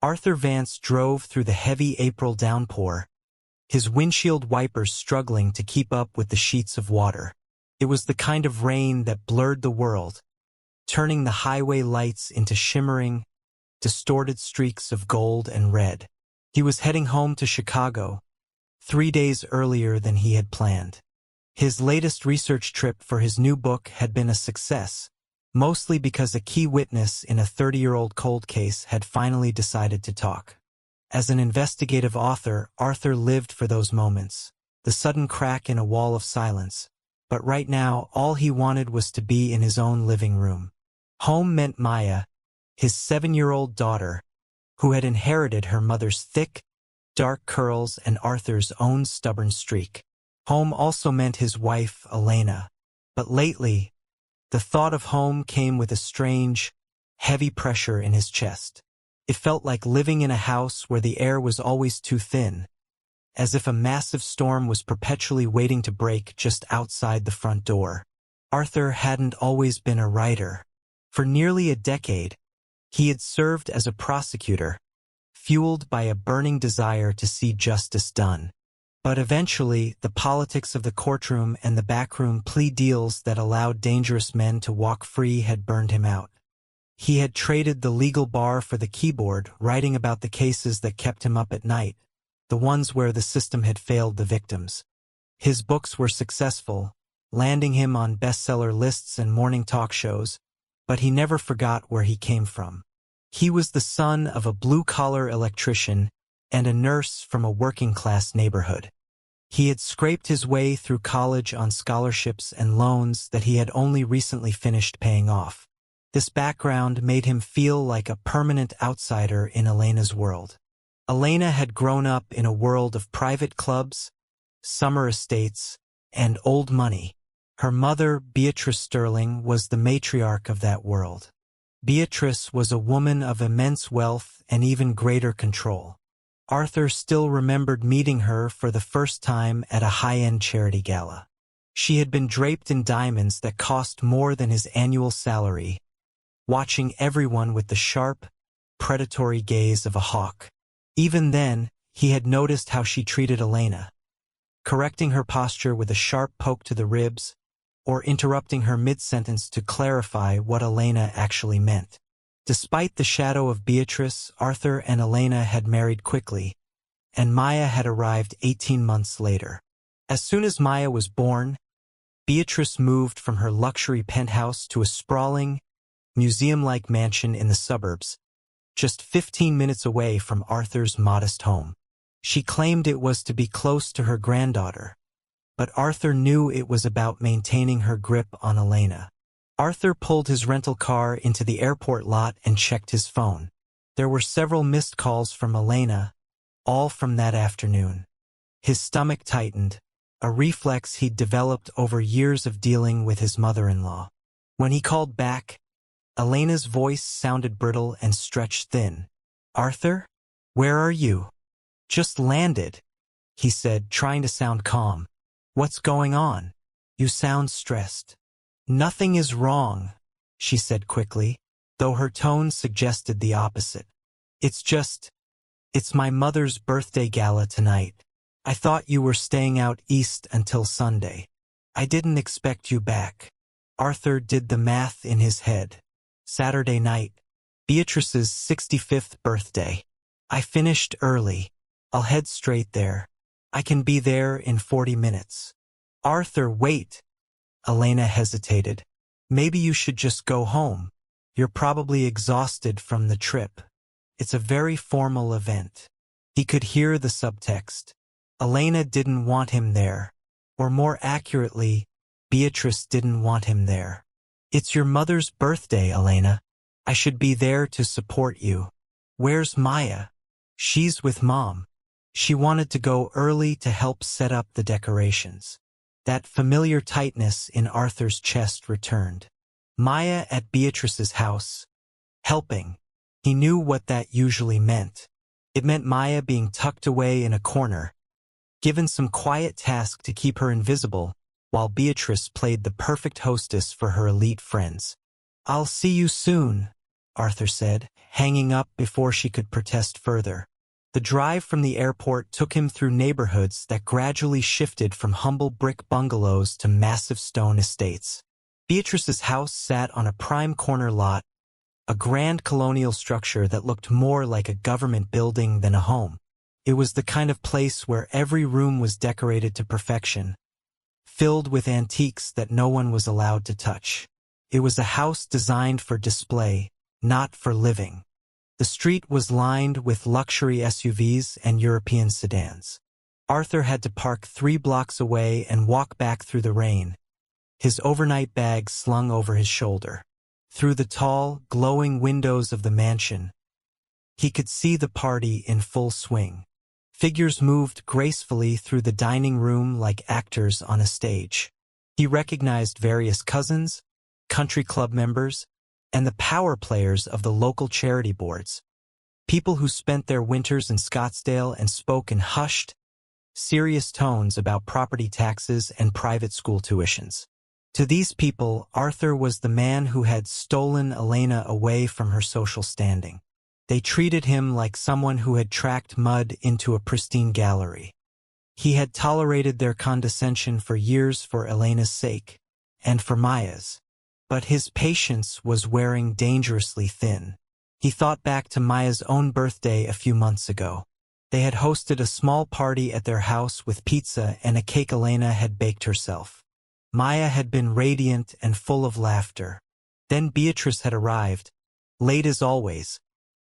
Arthur Vance drove through the heavy April downpour, his windshield wipers struggling to keep up with the sheets of water. It was the kind of rain that blurred the world, turning the highway lights into shimmering, distorted streaks of gold and red. He was heading home to Chicago, 3 days earlier than he had planned. His latest research trip for his new book had been a success, mostly because a key witness in a 30-year-old cold case had finally decided to talk. As an investigative author, Arthur lived for those moments, the sudden crack in a wall of silence. But right now, all he wanted was to be in his own living room. Home meant Maya, his 7-year-old daughter, who had inherited her mother's thick, dark curls and Arthur's own stubborn streak. Home also meant his wife, Elena. But lately, the thought of home came with a strange, heavy pressure in his chest. It felt like living in a house where the air was always too thin, as if a massive storm was perpetually waiting to break just outside the front door. Arthur hadn't always been a writer. For nearly a decade, he had served as a prosecutor, fueled by a burning desire to see justice done. But eventually, the politics of the courtroom and the backroom plea deals that allowed dangerous men to walk free had burned him out. He had traded the legal bar for the keyboard, writing about the cases that kept him up at night, the ones where the system had failed the victims. His books were successful, landing him on bestseller lists and morning talk shows, but he never forgot where he came from. He was the son of a blue-collar electrician and a nurse from a working-class neighborhood. He had scraped his way through college on scholarships and loans that he had only recently finished paying off. This background made him feel like a permanent outsider in Elena's world. Elena had grown up in a world of private clubs, summer estates, and old money. Her mother, Beatrice Sterling, was the matriarch of that world. Beatrice was a woman of immense wealth and even greater control. Arthur still remembered meeting her for the first time at a high-end charity gala. She had been draped in diamonds that cost more than his annual salary, watching everyone with the sharp, predatory gaze of a hawk. Even then, he had noticed how she treated Elena, correcting her posture with a sharp poke to the ribs, or interrupting her mid-sentence to clarify what Elena actually meant. Despite the shadow of Beatrice, Arthur and Elena had married quickly, and Maya had arrived 18 months later. As soon as Maya was born, Beatrice moved from her luxury penthouse to a sprawling, museum-like mansion in the suburbs, just 15 minutes away from Arthur's modest home. She claimed it was to be close to her granddaughter, but Arthur knew it was about maintaining her grip on Elena. Arthur pulled his rental car into the airport lot and checked his phone. There were several missed calls from Elena, all from that afternoon. His stomach tightened, a reflex he'd developed over years of dealing with his mother-in-law. When he called back, Elena's voice sounded brittle and stretched thin. "Arthur? Where are you?" "Just landed," he said, trying to sound calm. "What's going on? You sound stressed." "Nothing is wrong," she said quickly, though her tone suggested the opposite. It's my mother's birthday gala tonight. I thought you were staying out east until Sunday. I didn't expect you back." Arthur did the math in his head. Saturday night, Beatrice's 65th birthday. "I finished early. I'll head straight there. I can be there in 40 minutes. "Arthur, wait." Elena hesitated. "Maybe you should just go home. You're probably exhausted from the trip. It's a very formal event." He could hear the subtext. Elena didn't want him there. Or more accurately, Beatrice didn't want him there. "It's your mother's birthday, Elena. I should be there to support you." "Where's Maya?" "She's with Mom. She wanted to go early to help set up the decorations." That familiar tightness in Arthur's chest returned. Maya at Beatrice's house. Helping. He knew what that usually meant. It meant Maya being tucked away in a corner, given some quiet task to keep her invisible, while Beatrice played the perfect hostess for her elite friends. "I'll see you soon," Arthur said, hanging up before she could protest further. The drive from the airport took him through neighborhoods that gradually shifted from humble brick bungalows to massive stone estates. Beatrice's house sat on a prime corner lot, a grand colonial structure that looked more like a government building than a home. It was the kind of place where every room was decorated to perfection, filled with antiques that no one was allowed to touch. It was a house designed for display, not for living. The street was lined with luxury SUVs and European sedans. Arthur had to park 3 blocks away and walk back through the rain, his overnight bag slung over his shoulder. Through the tall, glowing windows of the mansion, he could see the party in full swing. Figures moved gracefully through the dining room like actors on a stage. He recognized various cousins, country club members, and the power players of the local charity boards. People who spent their winters in Scottsdale and spoke in hushed, serious tones about property taxes and private school tuitions. To these people, Arthur was the man who had stolen Elena away from her social standing. They treated him like someone who had tracked mud into a pristine gallery. He had tolerated their condescension for years for Elena's sake, and for Maya's. But his patience was wearing dangerously thin. He thought back to Maya's own birthday a few months ago. They had hosted a small party at their house with pizza and a cake Elena had baked herself. Maya had been radiant and full of laughter. Then Beatrice had arrived, late as always,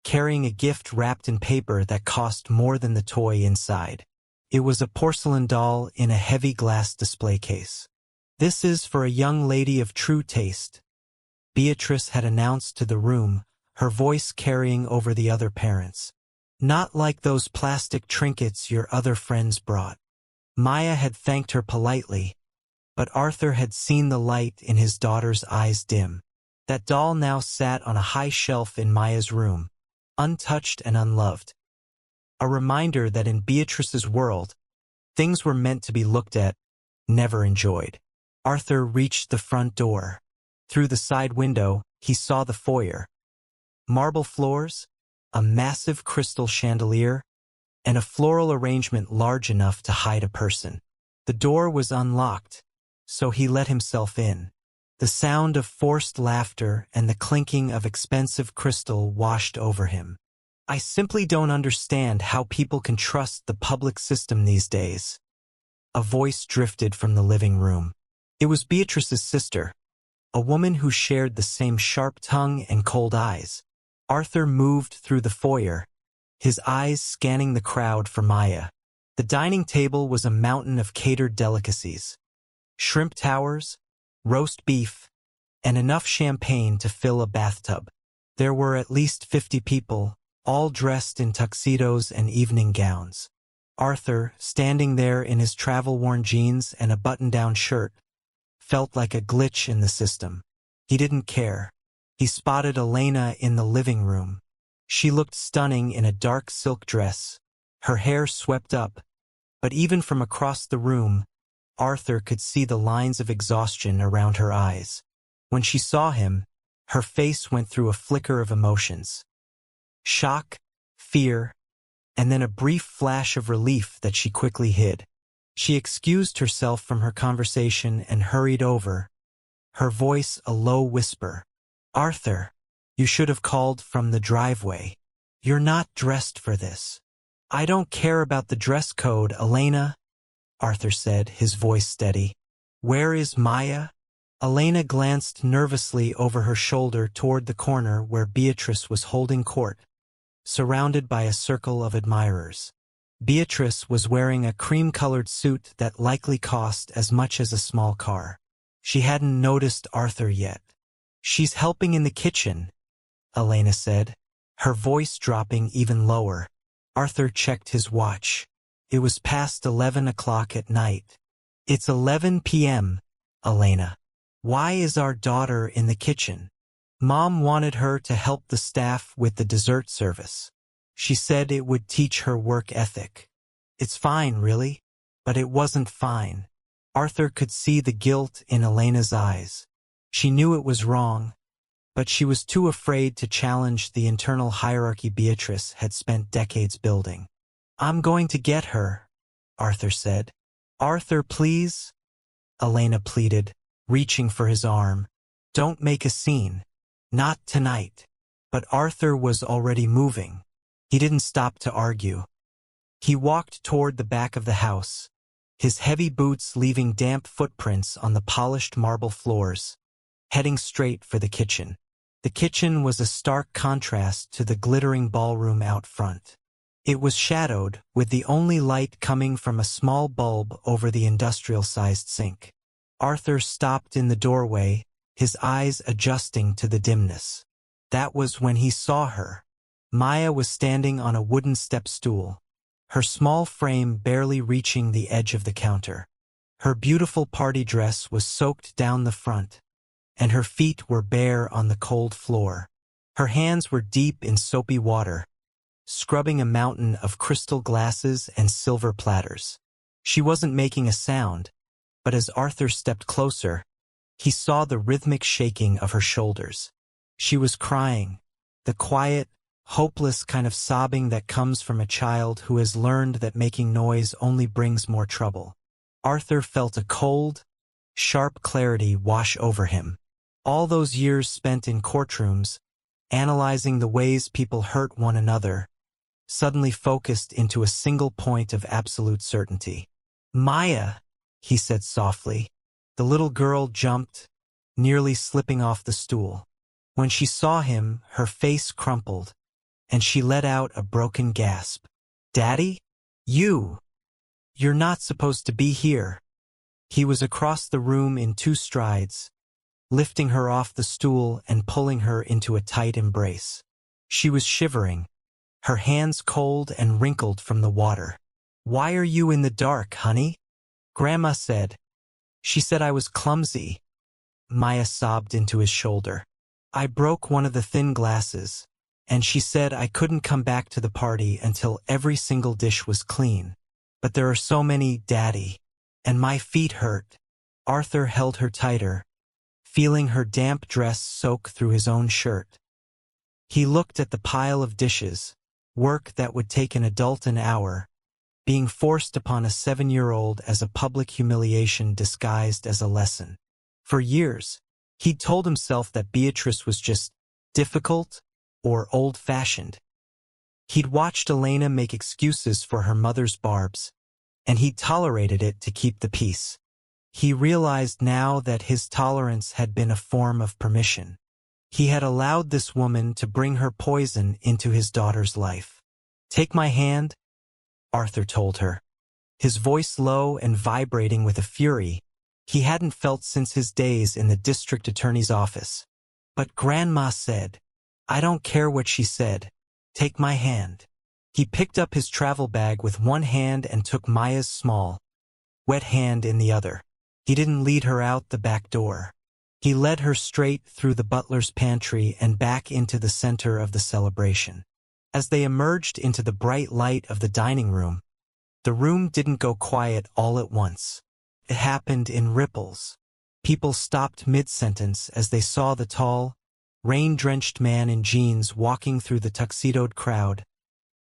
carrying a gift wrapped in paper that cost more than the toy inside. It was a porcelain doll in a heavy glass display case. "This is for a young lady of true taste," Beatrice had announced to the room, her voice carrying over the other parents. "Not like those plastic trinkets your other friends brought." Maya had thanked her politely, but Arthur had seen the light in his daughter's eyes dim. That doll now sat on a high shelf in Maya's room, untouched and unloved. A reminder that in Beatrice's world, things were meant to be looked at, never enjoyed. Arthur reached the front door. Through the side window, he saw the foyer. Marble floors, a massive crystal chandelier, and a floral arrangement large enough to hide a person. The door was unlocked, so he let himself in. The sound of forced laughter and the clinking of expensive crystal washed over him. "I simply don't understand how people can trust the public system these days." A voice drifted from the living room. It was Beatrice's sister, a woman who shared the same sharp tongue and cold eyes. Arthur moved through the foyer, his eyes scanning the crowd for Maya. The dining table was a mountain of catered delicacies. Shrimp towers, roast beef, and enough champagne to fill a bathtub. There were at least 50 people, all dressed in tuxedos and evening gowns. Arthur, standing there in his travel-worn jeans and a button-down shirt, felt like a glitch in the system. He didn't care. He spotted Elena in the living room. She looked stunning in a dark silk dress, her hair swept up, but even from across the room, Arthur could see the lines of exhaustion around her eyes. When she saw him, her face went through a flicker of emotions. Shock, fear, and then a brief flash of relief that she quickly hid. She excused herself from her conversation and hurried over, her voice a low whisper. "Arthur, you should have called from the driveway. You're not dressed for this." "I don't care about the dress code, Elena," Arthur said, his voice steady. "Where is Maya?" Elena glanced nervously over her shoulder toward the corner where Beatrice was holding court, surrounded by a circle of admirers. Beatrice was wearing a cream-colored suit that likely cost as much as a small car. She hadn't noticed Arthur yet. "She's helping in the kitchen," Elena said, her voice dropping even lower. Arthur checked his watch. It was past 11 o'clock at night. "It's 11 p.m., Elena. Why is our daughter in the kitchen?" "Mom wanted her to help the staff with the dessert service. She said it would teach her work ethic." "It's fine, really." But it wasn't fine. Arthur could see the guilt in Elena's eyes. She knew it was wrong, but she was too afraid to challenge the internal hierarchy Beatrice had spent decades building. "I'm going to get her," Arthur said. "Arthur, please," Elena pleaded, reaching for his arm. "Don't make a scene. Not tonight." But Arthur was already moving. He didn't stop to argue. He walked toward the back of the house, his heavy boots leaving damp footprints on the polished marble floors, heading straight for the kitchen. The kitchen was a stark contrast to the glittering ballroom out front. It was shadowed, with the only light coming from a small bulb over the industrial-sized sink. Arthur stopped in the doorway, his eyes adjusting to the dimness. That was when he saw her. Maya was standing on a wooden step stool, her small frame barely reaching the edge of the counter. Her beautiful party dress was soaked down the front, and her feet were bare on the cold floor. Her hands were deep in soapy water, scrubbing a mountain of crystal glasses and silver platters. She wasn't making a sound, but as Arthur stepped closer, he saw the rhythmic shaking of her shoulders. She was crying, the quiet, hopeless kind of sobbing that comes from a child who has learned that making noise only brings more trouble. Arthur felt a cold, sharp clarity wash over him. All those years spent in courtrooms, analyzing the ways people hurt one another, suddenly focused into a single point of absolute certainty. "Maya," he said softly. The little girl jumped, nearly slipping off the stool. When she saw him, her face crumpled, and she let out a broken gasp. "Daddy? You're not supposed to be here." He was across the room in 2 strides, lifting her off the stool and pulling her into a tight embrace. She was shivering, her hands cold and wrinkled from the water. "Why are you in the dark, honey?" Grandma said. "She said I was clumsy." Maya sobbed into his shoulder. "I broke one of the thin glasses, and she said I couldn't come back to the party until every single dish was clean. But there are so many, Daddy, and my feet hurt." Arthur held her tighter, feeling her damp dress soak through his own shirt. He looked at the pile of dishes, work that would take an adult an hour, being forced upon a 7-year-old as a public humiliation disguised as a lesson. For years, he'd told himself that Beatrice was just difficult or old-fashioned. He'd watched Elena make excuses for her mother's barbs, and he'd tolerated it to keep the peace. He realized now that his tolerance had been a form of permission. He had allowed this woman to bring her poison into his daughter's life. "Take my hand," Arthur told her, his voice low and vibrating with a fury he hadn't felt since his days in the district attorney's office. "But Grandma said." "I don't care what she said. Take my hand." He picked up his travel bag with one hand and took Maya's small, wet hand in the other. He didn't lead her out the back door. He led her straight through the butler's pantry and back into the center of the celebration. As they emerged into the bright light of the dining room, the room didn't go quiet all at once. It happened in ripples. People stopped mid-sentence as they saw the tall, rain-drenched man in jeans walking through the tuxedoed crowd,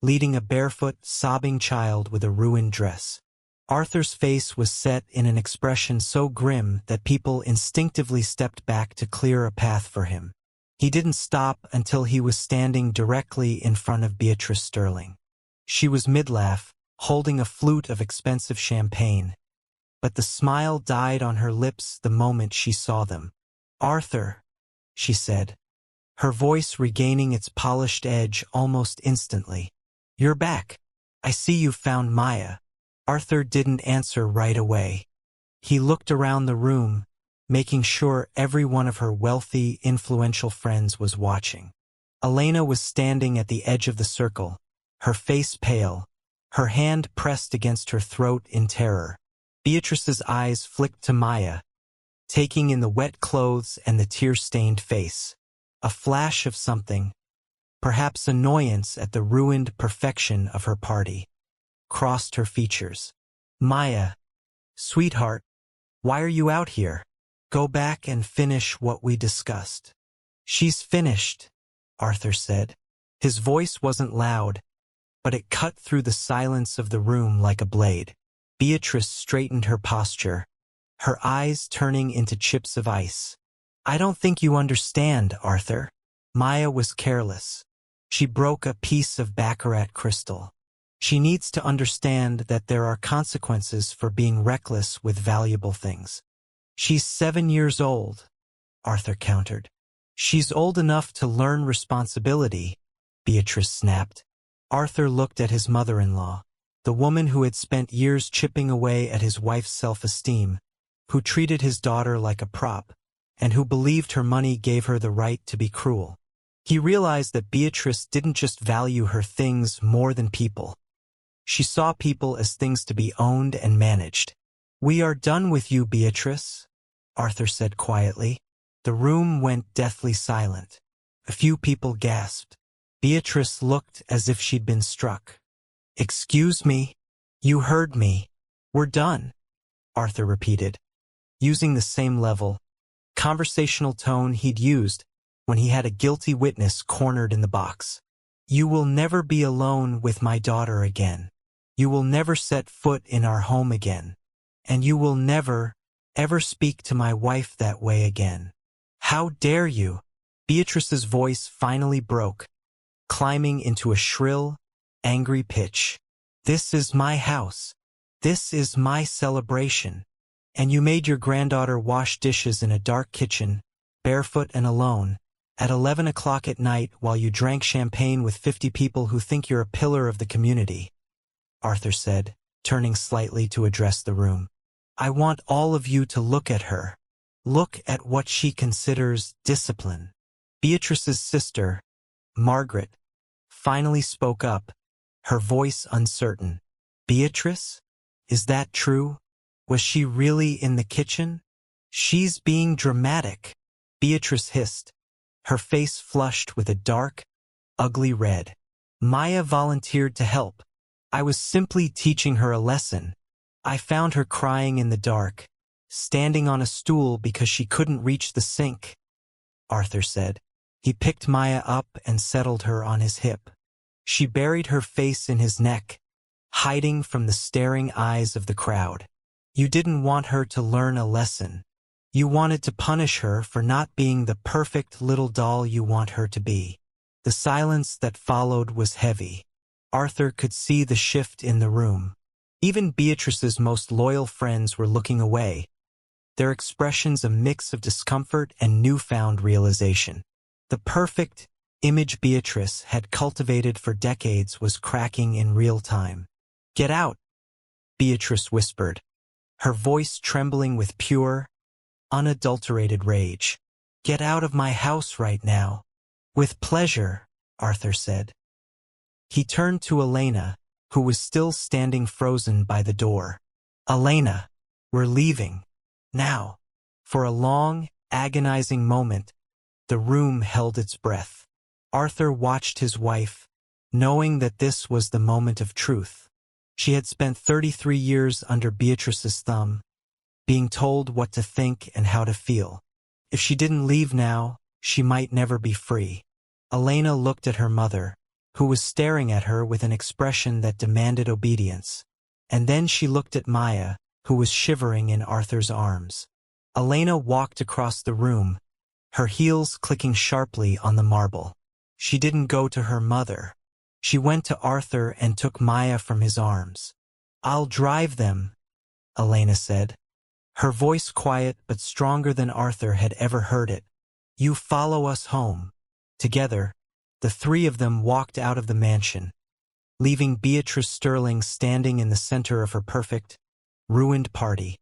leading a barefoot, sobbing child with a ruined dress. Arthur's face was set in an expression so grim that people instinctively stepped back to clear a path for him. He didn't stop until he was standing directly in front of Beatrice Sterling. She was mid-laugh, holding a flute of expensive champagne, but the smile died on her lips the moment she saw them. "Arthur," she said, her voice regaining its polished edge almost instantly. "You're back. I see you found Maya." Arthur didn't answer right away. He looked around the room, making sure every one of her wealthy, influential friends was watching. Elena was standing at the edge of the circle, her face pale, her hand pressed against her throat in terror. Beatrice's eyes flicked to Maya, taking in the wet clothes and the tear-stained face. A flash of something, perhaps annoyance at the ruined perfection of her party, crossed her features. "Maya, sweetheart, why are you out here? Go back and finish what we discussed." "She's finished," Arthur said. His voice wasn't loud, but it cut through the silence of the room like a blade. Beatrice straightened her posture, her eyes turning into chips of ice. "I don't think you understand, Arthur." Maya was careless. She broke a piece of baccarat crystal. She needs to understand that there are consequences for being reckless with valuable things. "She's 7 years old," Arthur countered. "She's old enough to learn responsibility," Beatrice snapped. Arthur looked at his mother-in-law, the woman who had spent years chipping away at his wife's self-esteem, who treated his daughter like a prop, and who believed her money gave her the right to be cruel. He realized that Beatrice didn't just value her things more than people. She saw people as things to be owned and managed. "We are done with you, Beatrice," Arthur said quietly. The room went deathly silent. A few people gasped. Beatrice looked as if she'd been struck. "Excuse me? You heard me. We're done," Arthur repeated, using the same level, conversational tone he'd used when he had a guilty witness cornered in the box. "You will never be alone with my daughter again. You will never set foot in our home again. And you will never, ever speak to my wife that way again." "How dare you?" Beatrice's voice finally broke, climbing into a shrill, angry pitch. "This is my house. This is my celebration. And you made your granddaughter wash dishes in a dark kitchen, barefoot and alone, at 11 o'clock at night while you drank champagne with 50 people who think you're a pillar of the community," Arthur said, turning slightly to address the room. "I want all of you to look at her. Look at what she considers discipline." Beatrice's sister, Margaret, finally spoke up, her voice uncertain. "Beatrice? Is that true? Was she really in the kitchen?" "She's being dramatic," Beatrice hissed, her face flushed with a dark, ugly red. "Maya volunteered to help. I was simply teaching her a lesson. I found her crying in the dark, standing on a stool because she couldn't reach the sink," Arthur said. He picked Maya up and settled her on his hip. She buried her face in his neck, hiding from the staring eyes of the crowd. "You didn't want her to learn a lesson. You wanted to punish her for not being the perfect little doll you want her to be." The silence that followed was heavy. Arthur could see the shift in the room. Even Beatrice's most loyal friends were looking away, their expressions a mix of discomfort and newfound realization. The perfect image Beatrice had cultivated for decades was cracking in real time. "Get out," Beatrice whispered, her voice trembling with pure, unadulterated rage. "Get out of my house right now." "With pleasure," Arthur said. He turned to Elena, who was still standing frozen by the door. "Elena, we're leaving. Now." For a long, agonizing moment, the room held its breath. Arthur watched his wife, knowing that this was the moment of truth. She had spent 33 years under Beatrice's thumb, being told what to think and how to feel. If she didn't leave now, she might never be free. Elena looked at her mother, who was staring at her with an expression that demanded obedience. And then she looked at Maya, who was shivering in Arthur's arms. Elena walked across the room, her heels clicking sharply on the marble. She didn't go to her mother. She went to Arthur and took Maya from his arms. "I'll drive them," Elena said, her voice quiet but stronger than Arthur had ever heard it. "You follow us home." Together, the three of them walked out of the mansion, leaving Beatrice Sterling standing in the center of her perfect, ruined party,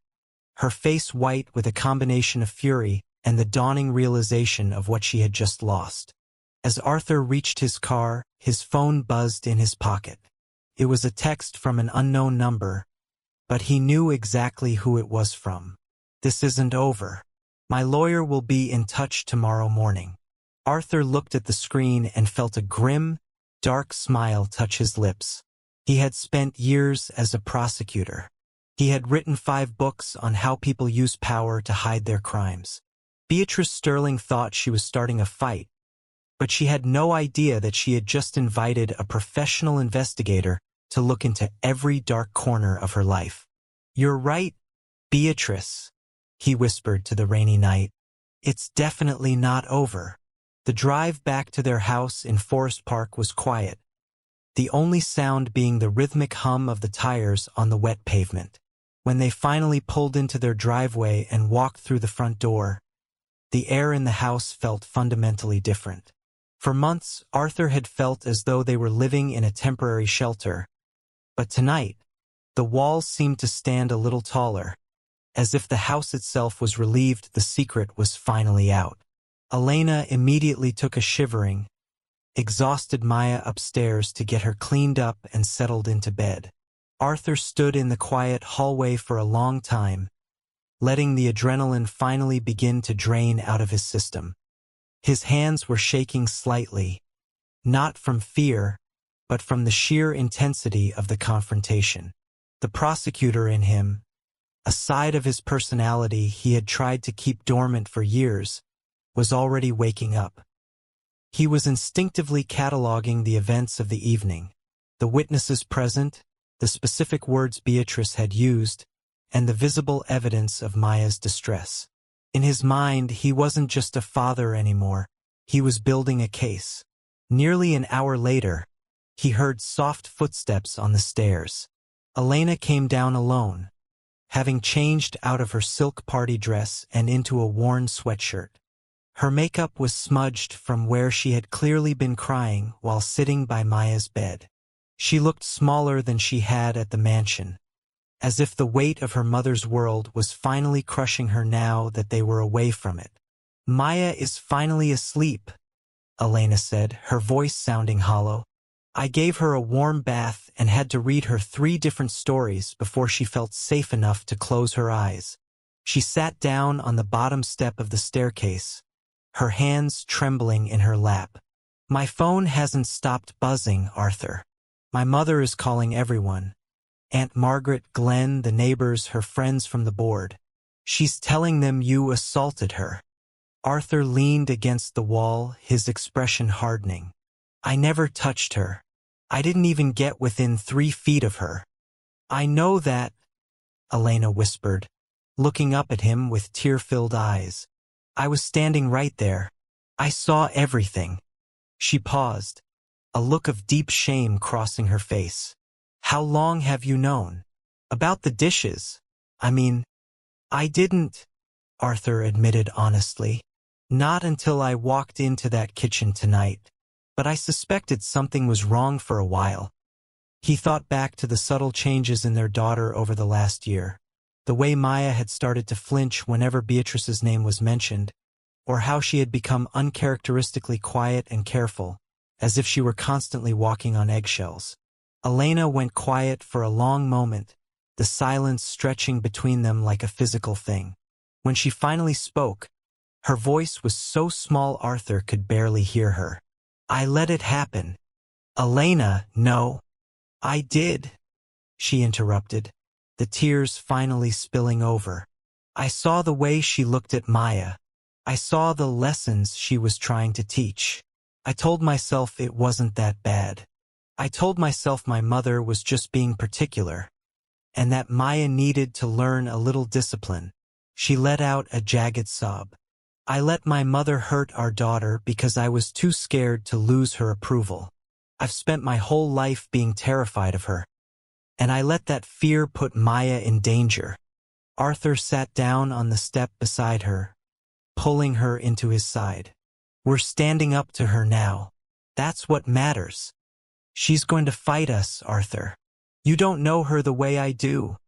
her face white with a combination of fury and the dawning realization of what she had just lost. As Arthur reached his car, his phone buzzed in his pocket. It was a text from an unknown number, but he knew exactly who it was from. "This isn't over. My lawyer will be in touch tomorrow morning." Arthur looked at the screen and felt a grim, dark smile touch his lips. He had spent years as a prosecutor. He had written 5 books on how people use power to hide their crimes. Beatrice Sterling thought she was starting a fight, but she had no idea that she had just invited a professional investigator to look into every dark corner of her life. "You're right, Beatrice," he whispered to the rainy night. "It's definitely not over." The drive back to their house in Forest Park was quiet, the only sound being the rhythmic hum of the tires on the wet pavement. When they finally pulled into their driveway and walked through the front door, the air in the house felt fundamentally different. For months, Arthur had felt as though they were living in a temporary shelter, but tonight, the walls seemed to stand a little taller, as if the house itself was relieved the secret was finally out. Elena immediately took a shivering, exhausted Maya upstairs to get her cleaned up and settled into bed. Arthur stood in the quiet hallway for a long time, letting the adrenaline finally begin to drain out of his system. His hands were shaking slightly, not from fear, but from the sheer intensity of the confrontation. The prosecutor in him, a side of his personality he had tried to keep dormant for years, was already waking up. He was instinctively cataloging the events of the evening, the witnesses present, the specific words Beatrice had used, and the visible evidence of Maya's distress. In his mind, he wasn't just a father anymore, he was building a case. Nearly an hour later, he heard soft footsteps on the stairs. Elena came down alone, having changed out of her silk party dress and into a worn sweatshirt. Her makeup was smudged from where she had clearly been crying while sitting by Maya's bed. She looked smaller than she had at the mansion, as if the weight of her mother's world was finally crushing her now that they were away from it. "Maya is finally asleep," Elena said, her voice sounding hollow. "I gave her a warm bath and had to read her 3 different stories before she felt safe enough to close her eyes." She sat down on the bottom step of the staircase, her hands trembling in her lap. "My phone hasn't stopped buzzing, Arthur. My mother is calling everyone. Aunt Margaret, Glenn, the neighbors, her friends from the board. She's telling them you assaulted her." Arthur leaned against the wall, his expression hardening. "I never touched her. I didn't even get within 3 feet of her." "I know that," Elena whispered, looking up at him with tear-filled eyes. "I was standing right there. I saw everything." She paused, a look of deep shame crossing her face. "How long have you known? About the dishes? I mean, I didn't," Arthur admitted honestly. "Not until I walked into that kitchen tonight. But I suspected something was wrong for a while." He thought back to the subtle changes in their daughter over the last year, the way Maya had started to flinch whenever Beatrice's name was mentioned, or how she had become uncharacteristically quiet and careful, as if she were constantly walking on eggshells. Elena went quiet for a long moment, the silence stretching between them like a physical thing. When she finally spoke, her voice was so small Arthur could barely hear her. "I let it happen." "Elena, no." "I did," she interrupted, the tears finally spilling over. "I saw the way she looked at Maya. I saw the lessons she was trying to teach. I told myself it wasn't that bad. I told myself my mother was just being particular, and that Maya needed to learn a little discipline." She let out a jagged sob. "I let my mother hurt our daughter because I was too scared to lose her approval. I've spent my whole life being terrified of her, and I let that fear put Maya in danger." Arthur sat down on the step beside her, pulling her into his side. "We're standing up to her now. That's what matters. She's going to fight us, Arthur. You don't know her the way I do,"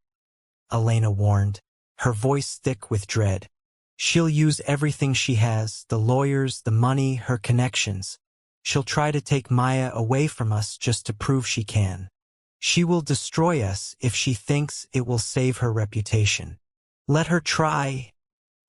Elena warned, her voice thick with dread. "She'll use everything she has, the lawyers, the money, her connections. She'll try to take Maya away from us just to prove she can. She will destroy us if she thinks it will save her reputation." "Let her try,"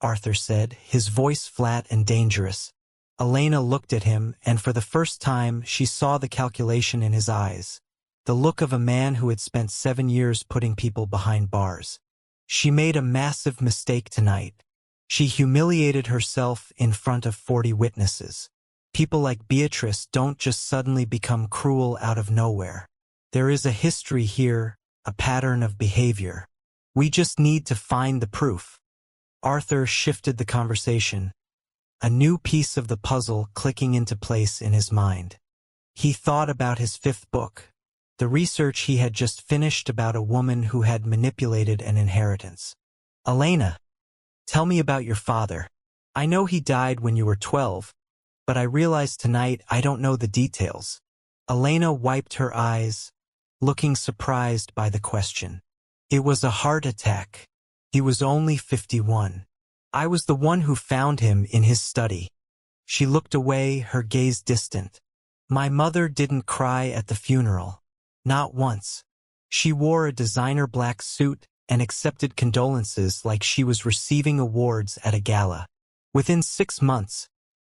Arthur said, his voice flat and dangerous. Elena looked at him, and for the first time she saw the calculation in his eyes, the look of a man who had spent 7 years putting people behind bars. "She made a massive mistake tonight. She humiliated herself in front of 40 witnesses. People like Beatrice don't just suddenly become cruel out of nowhere. There is a history here, a pattern of behavior. We just need to find the proof. Arthur shifted the conversation, a new piece of the puzzle clicking into place in his mind. He thought about his fifth book, the research he had just finished about a woman who had manipulated an inheritance. Elena, tell me about your father. I know he died when you were 12, but I realize tonight I don't know the details. Elena wiped her eyes, looking surprised by the question. It was a heart attack. He was only 51. I was the one who found him in his study. She looked away, her gaze distant. My mother didn't cry at the funeral. Not once. She wore a designer black suit and accepted condolences like she was receiving awards at a gala. Within 6 months,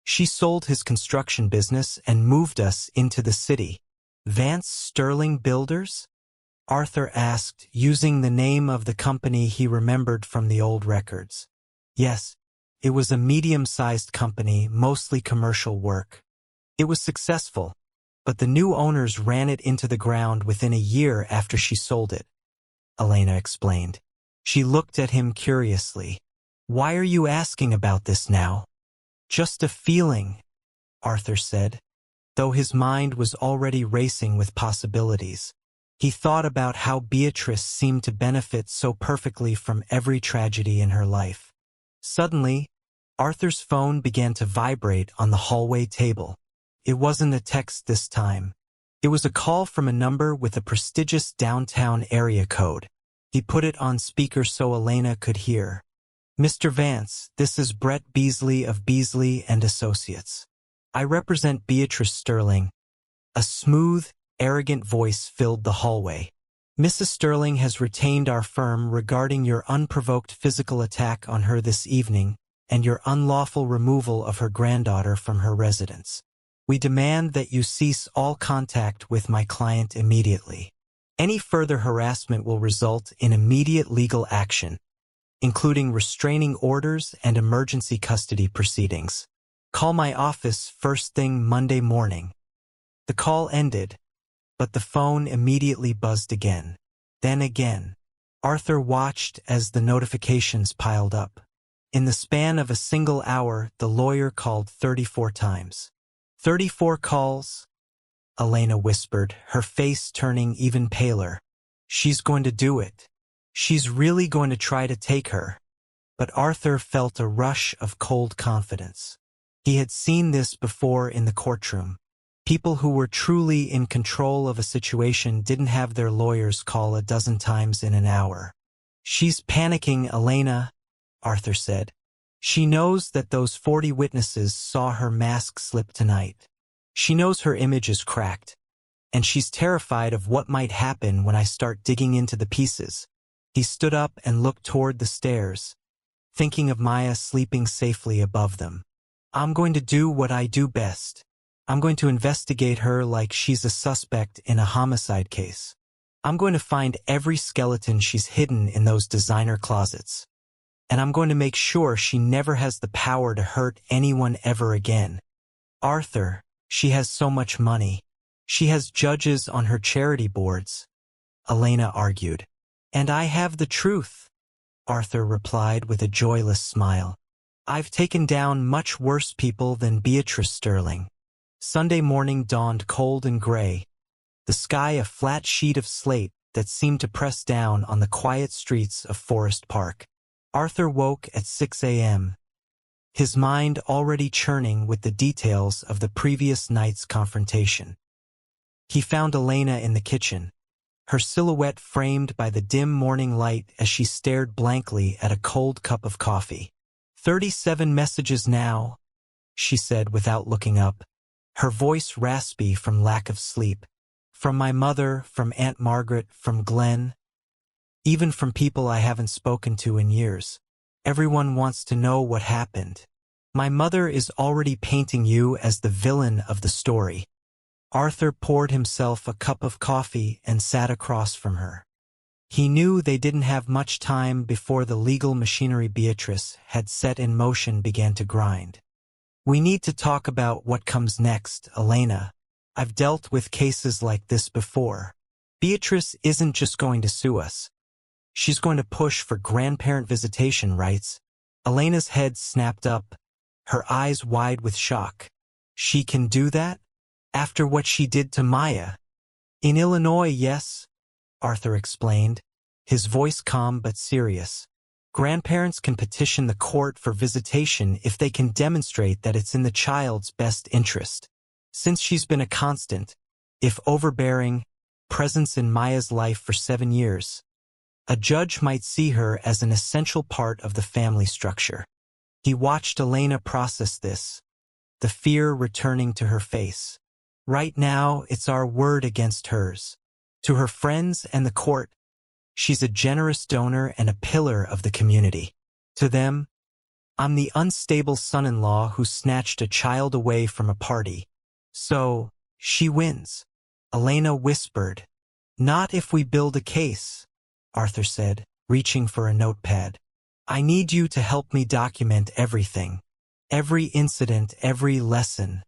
she sold his construction business and moved us into the city. Vance Sterling Builders? Arthur asked, using the name of the company he remembered from the old records. Yes, it was a medium-sized company, mostly commercial work. It was successful, but the new owners ran it into the ground within a year after she sold it, Elena explained. She looked at him curiously. Why are you asking about this now? Just a feeling, Arthur said, though his mind was already racing with possibilities. He thought about how Beatrice seemed to benefit so perfectly from every tragedy in her life. Suddenly, Arthur's phone began to vibrate on the hallway table. It wasn't a text this time. It was a call from a number with a prestigious downtown area code. He put it on speaker so Elena could hear. Mr. Vance, this is Brett Beasley of Beasley and Associates. I represent Beatrice Sterling. A smooth, arrogant voice filled the hallway. Mrs. Sterling has retained our firm regarding your unprovoked physical attack on her this evening and your unlawful removal of her granddaughter from her residence. We demand that you cease all contact with my client immediately. Any further harassment will result in immediate legal action, including restraining orders and emergency custody proceedings. Call my office first thing Monday morning. The call ended, but the phone immediately buzzed again. Then again. Arthur watched as the notifications piled up. In the span of a single hour, the lawyer called 34 times. 34 calls? Elena whispered, her face turning even paler. She's going to do it. She's really going to try to take her. But Arthur felt a rush of cold confidence. He had seen this before in the courtroom. People who were truly in control of a situation didn't have their lawyers call a dozen times in an hour. She's panicking, Elena, Arthur said. She knows that those 40 witnesses saw her mask slip tonight. She knows her image is cracked, and she's terrified of what might happen when I start digging into the pieces. He stood up and looked toward the stairs, thinking of Maya sleeping safely above them. I'm going to do what I do best. I'm going to investigate her like she's a suspect in a homicide case. I'm going to find every skeleton she's hidden in those designer closets. And I'm going to make sure she never has the power to hurt anyone ever again. Arthur, she has so much money. She has judges on her charity boards, Elena argued. And I have the truth, Arthur replied with a joyless smile. I've taken down much worse people than Beatrice Sterling. Sunday morning dawned cold and gray, the sky a flat sheet of slate that seemed to press down on the quiet streets of Forest Park. Arthur woke at 6 a.m., his mind already churning with the details of the previous night's confrontation. He found Elena in the kitchen, her silhouette framed by the dim morning light as she stared blankly at a cold cup of coffee. 37 messages now, she said without looking up, her voice raspy from lack of sleep. From my mother, from Aunt Margaret, from Glenn, even from people I haven't spoken to in years. Everyone wants to know what happened. My mother is already painting you as the villain of the story. Arthur poured himself a cup of coffee and sat across from her. He knew they didn't have much time before the legal machinery Beatrice had set in motion began to grind. "We need to talk about what comes next, Elena. I've dealt with cases like this before. Beatrice isn't just going to sue us. She's going to push for grandparent visitation rights." Elena's head snapped up, her eyes wide with shock. "She can do that? After what she did to Maya?" "In Illinois, yes," Arthur explained, his voice calm but serious. "Grandparents can petition the court for visitation if they can demonstrate that it's in the child's best interest. Since she's been a constant, if overbearing, presence in Maya's life for 7 years, a judge might see her as an essential part of the family structure." He watched Elena process this, the fear returning to her face. "Right now, it's our word against hers. To her friends and the court, she's a generous donor and a pillar of the community. To them, I'm the unstable son-in-law who snatched a child away from a party. So, she wins," Elena whispered. "Not if we build a case," Arthur said, reaching for a notepad. "I need you to help me document everything. Every incident, every lesson.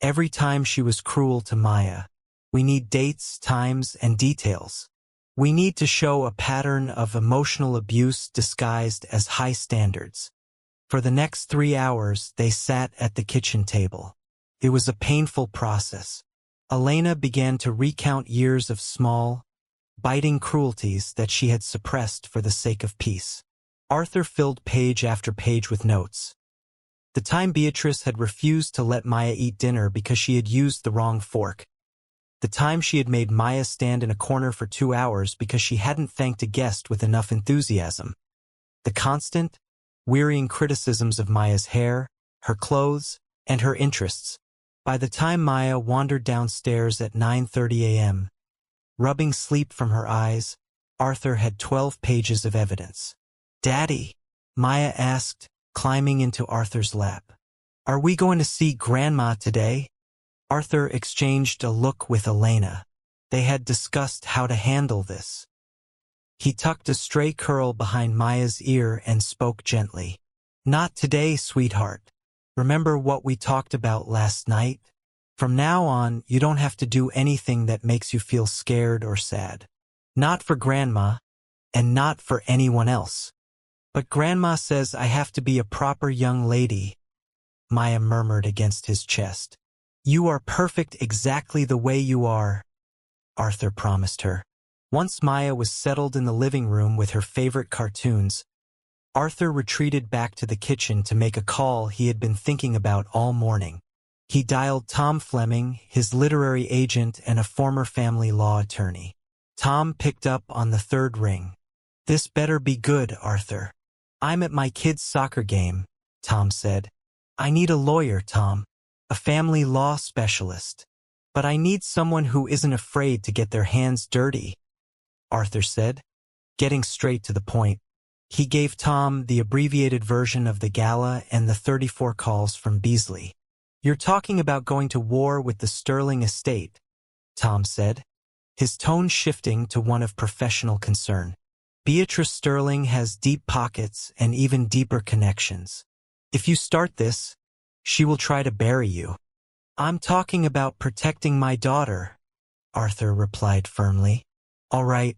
Every time she was cruel to Maya. We need dates, times, and details. We need to show a pattern of emotional abuse disguised as high standards." For the next 3 hours, they sat at the kitchen table. It was a painful process. Elena began to recount years of small, biting cruelties that she had suppressed for the sake of peace. Arthur filled page after page with notes. The time Beatrice had refused to let Maya eat dinner because she had used the wrong fork. The time she had made Maya stand in a corner for 2 hours because she hadn't thanked a guest with enough enthusiasm. The constant, wearying criticisms of Maya's hair, her clothes, and her interests. By the time Maya wandered downstairs at 9:30 a.m., rubbing sleep from her eyes, Arthur had 12 pages of evidence. "Daddy," Maya asked, climbing into Arthur's lap. "Are we going to see Grandma today?" Arthur exchanged a look with Elena. They had discussed how to handle this. He tucked a stray curl behind Maya's ear and spoke gently. "Not today, sweetheart. Remember what we talked about last night? From now on, you don't have to do anything that makes you feel scared or sad. Not for Grandma, and not for anyone else." "But Grandma says I have to be a proper young lady," Maya murmured against his chest. "You are perfect exactly the way you are," Arthur promised her. Once Maya was settled in the living room with her favorite cartoons, Arthur retreated back to the kitchen to make a call he had been thinking about all morning. He dialed Tom Fleming, his literary agent and a former family law attorney. Tom picked up on the third ring. "This better be good, Arthur." "I'm at my kid's soccer game," Tom said. "I need a lawyer, Tom. A family law specialist. But I need someone who isn't afraid to get their hands dirty," Arthur said, getting straight to the point. He gave Tom the abbreviated version of the gala and the 34 calls from Beasley. "You're talking about going to war with the Sterling estate," Tom said, his tone shifting to one of professional concern. "Beatrice Sterling has deep pockets and even deeper connections. If you start this, she will try to bury you." "I'm talking about protecting my daughter," Arthur replied firmly. "All right,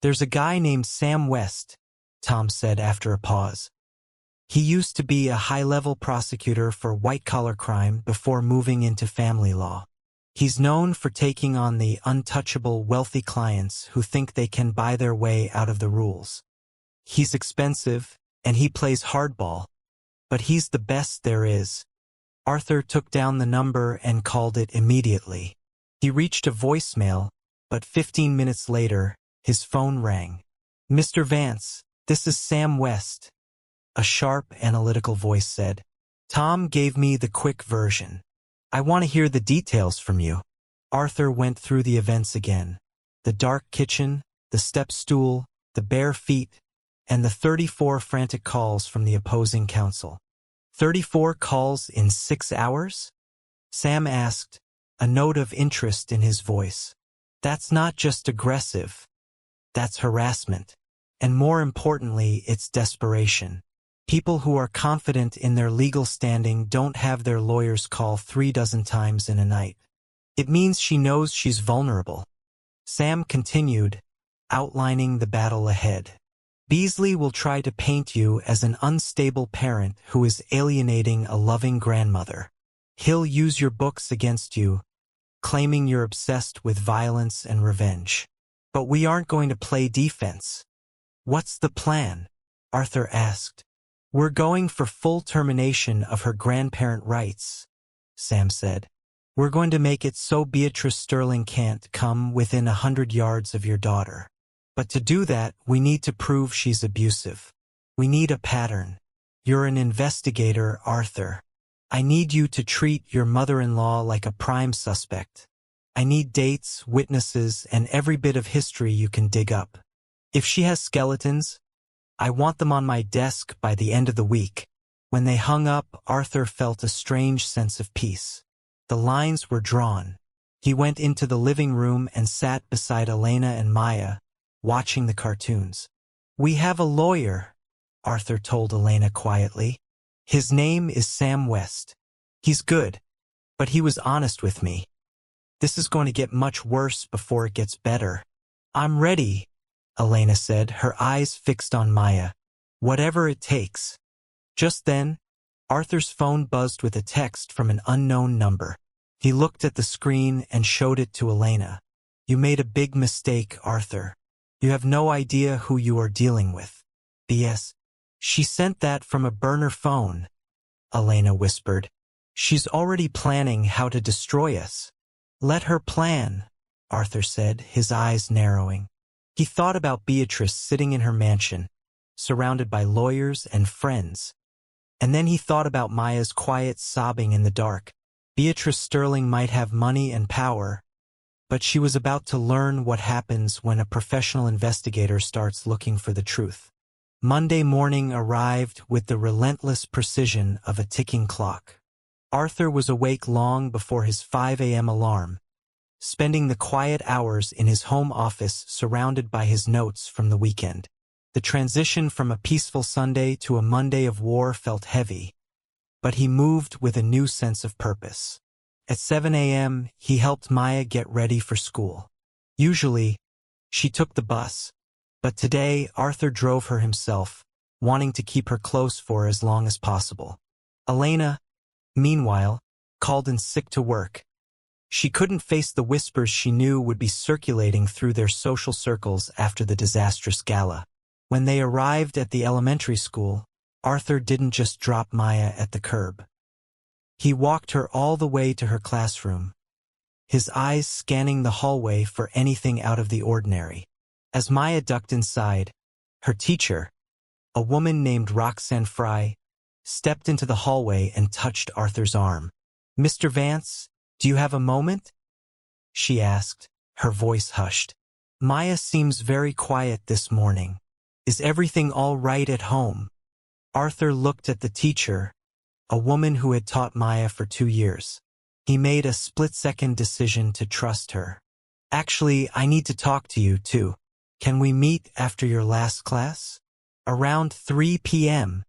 there's a guy named Sam West," Tom said after a pause. "He used to be a high-level prosecutor for white-collar crime before moving into family law. He's known for taking on the untouchable wealthy clients who think they can buy their way out of the rules. He's expensive, and he plays hardball, but he's the best there is." Arthur took down the number and called it immediately. He reached a voicemail, but 15 minutes later, his phone rang. "Mr. Vance, this is Sam West," a sharp, analytical voice said. "Tom gave me the quick version. I want to hear the details from you." Arthur went through the events again. The dark kitchen, the step stool, the bare feet, and the 34 frantic calls from the opposing counsel. 34 calls in 6 hours? Sam asked, a note of interest in his voice. "That's not just aggressive. That's harassment. And more importantly, it's desperation. People who are confident in their legal standing don't have their lawyers call 36 times in a night. It means she knows she's vulnerable. Sam continued, outlining the battle ahead. Beasley will try to paint you as an unstable parent who is alienating a loving grandmother. He'll use your books against you, claiming you're obsessed with violence and revenge. But we aren't going to play defense. What's the plan? Arthur asked. We're going for full termination of her grandparent rights, Sam said. We're going to make it so Beatrice Sterling can't come within 100 yards of your daughter. But to do that, we need to prove she's abusive. We need a pattern. You're an investigator, Arthur. I need you to treat your mother-in-law like a prime suspect. I need dates, witnesses, and every bit of history you can dig up. If she has skeletons, I want them on my desk by the end of the week. When they hung up, Arthur felt a strange sense of peace. The lines were drawn. He went into the living room and sat beside Elena and Maya, watching the cartoons. We have a lawyer, Arthur told Elena quietly. His name is Sam West. He's good, but he was honest with me. This is going to get much worse before it gets better. I'm ready, Elena said, her eyes fixed on Maya. Whatever it takes. Just then, Arthur's phone buzzed with a text from an unknown number. He looked at the screen and showed it to Elena. You made a big mistake, Arthur. You have no idea who you are dealing with. B.S. She sent that from a burner phone, Elena whispered. She's already planning how to destroy us. Let her plan, Arthur said, his eyes narrowing. He thought about Beatrice sitting in her mansion, surrounded by lawyers and friends. And then he thought about Maya's quiet sobbing in the dark. Beatrice Sterling might have money and power, but she was about to learn what happens when a professional investigator starts looking for the truth. Monday morning arrived with the relentless precision of a ticking clock. Arthur was awake long before his 5 a.m. alarm, spending the quiet hours in his home office surrounded by his notes from the weekend. The transition from a peaceful Sunday to a Monday of war felt heavy, but he moved with a new sense of purpose. At 7 a.m., he helped Maya get ready for school. Usually, she took the bus, but today Arthur drove her himself, wanting to keep her close for as long as possible. Elena, meanwhile, called in sick to work. She couldn't face the whispers she knew would be circulating through their social circles after the disastrous gala. When they arrived at the elementary school, Arthur didn't just drop Maya at the curb. He walked her all the way to her classroom, his eyes scanning the hallway for anything out of the ordinary. As Maya ducked inside, her teacher, a woman named Roxanne Fry, stepped into the hallway and touched Arthur's arm. Mr. Vance, do you have a moment? She asked, her voice hushed. Maya seems very quiet this morning. Is everything all right at home? Arthur looked at the teacher, a woman who had taught Maya for 2 years. He made a split-second decision to trust her. Actually, I need to talk to you, too. Can we meet after your last class? Around 3 p.m.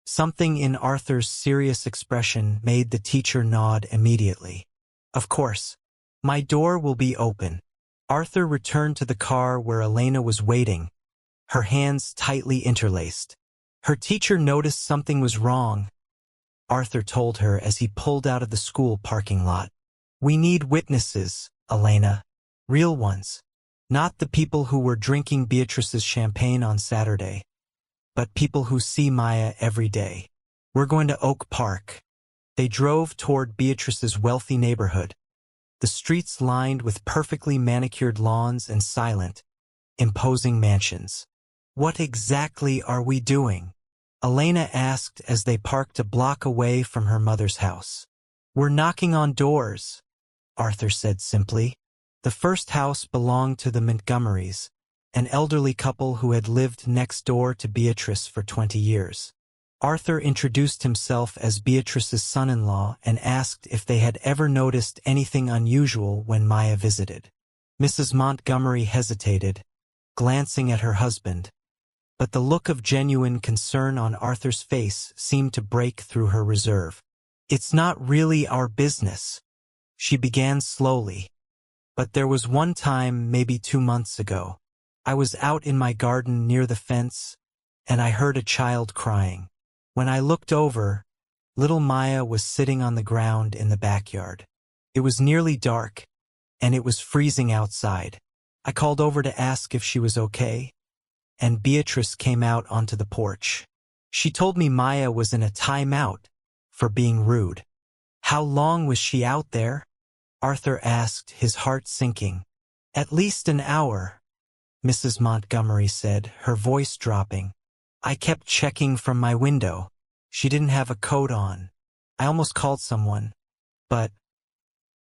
Something in Arthur's serious expression made the teacher nod immediately. Of course. My door will be open. Arthur returned to the car where Elena was waiting, her hands tightly interlaced. Her teacher noticed something was wrong, Arthur told her as he pulled out of the school parking lot. We need witnesses, Elena. Real ones. Not the people who were drinking Beatrice's champagne on Saturday, but people who see Maya every day. We're going to Oak Park. They drove toward Beatrice's wealthy neighborhood, the streets lined with perfectly manicured lawns and silent, imposing mansions. What exactly are we doing? Elena asked as they parked a block away from her mother's house. We're knocking on doors, Arthur said simply. The first house belonged to the Montgomerys, an elderly couple who had lived next door to Beatrice for 20 years. Arthur introduced himself as Beatrice's son-in-law and asked if they had ever noticed anything unusual when Maya visited. Mrs. Montgomery hesitated, glancing at her husband. But the look of genuine concern on Arthur's face seemed to break through her reserve. "It's not really our business," she began slowly. "But there was one time, maybe 2 months ago. I was out in my garden near the fence, and I heard a child crying. When I looked over, little Maya was sitting on the ground in the backyard. It was nearly dark, and it was freezing outside. I called over to ask if she was okay, and Beatrice came out onto the porch. She told me Maya was in a timeout for being rude." "How long was she out there?" Arthur asked, his heart sinking. "At least an hour," Mrs. Montgomery said, her voice dropping. "I kept checking from my window. She didn't have a coat on. I almost called someone. But,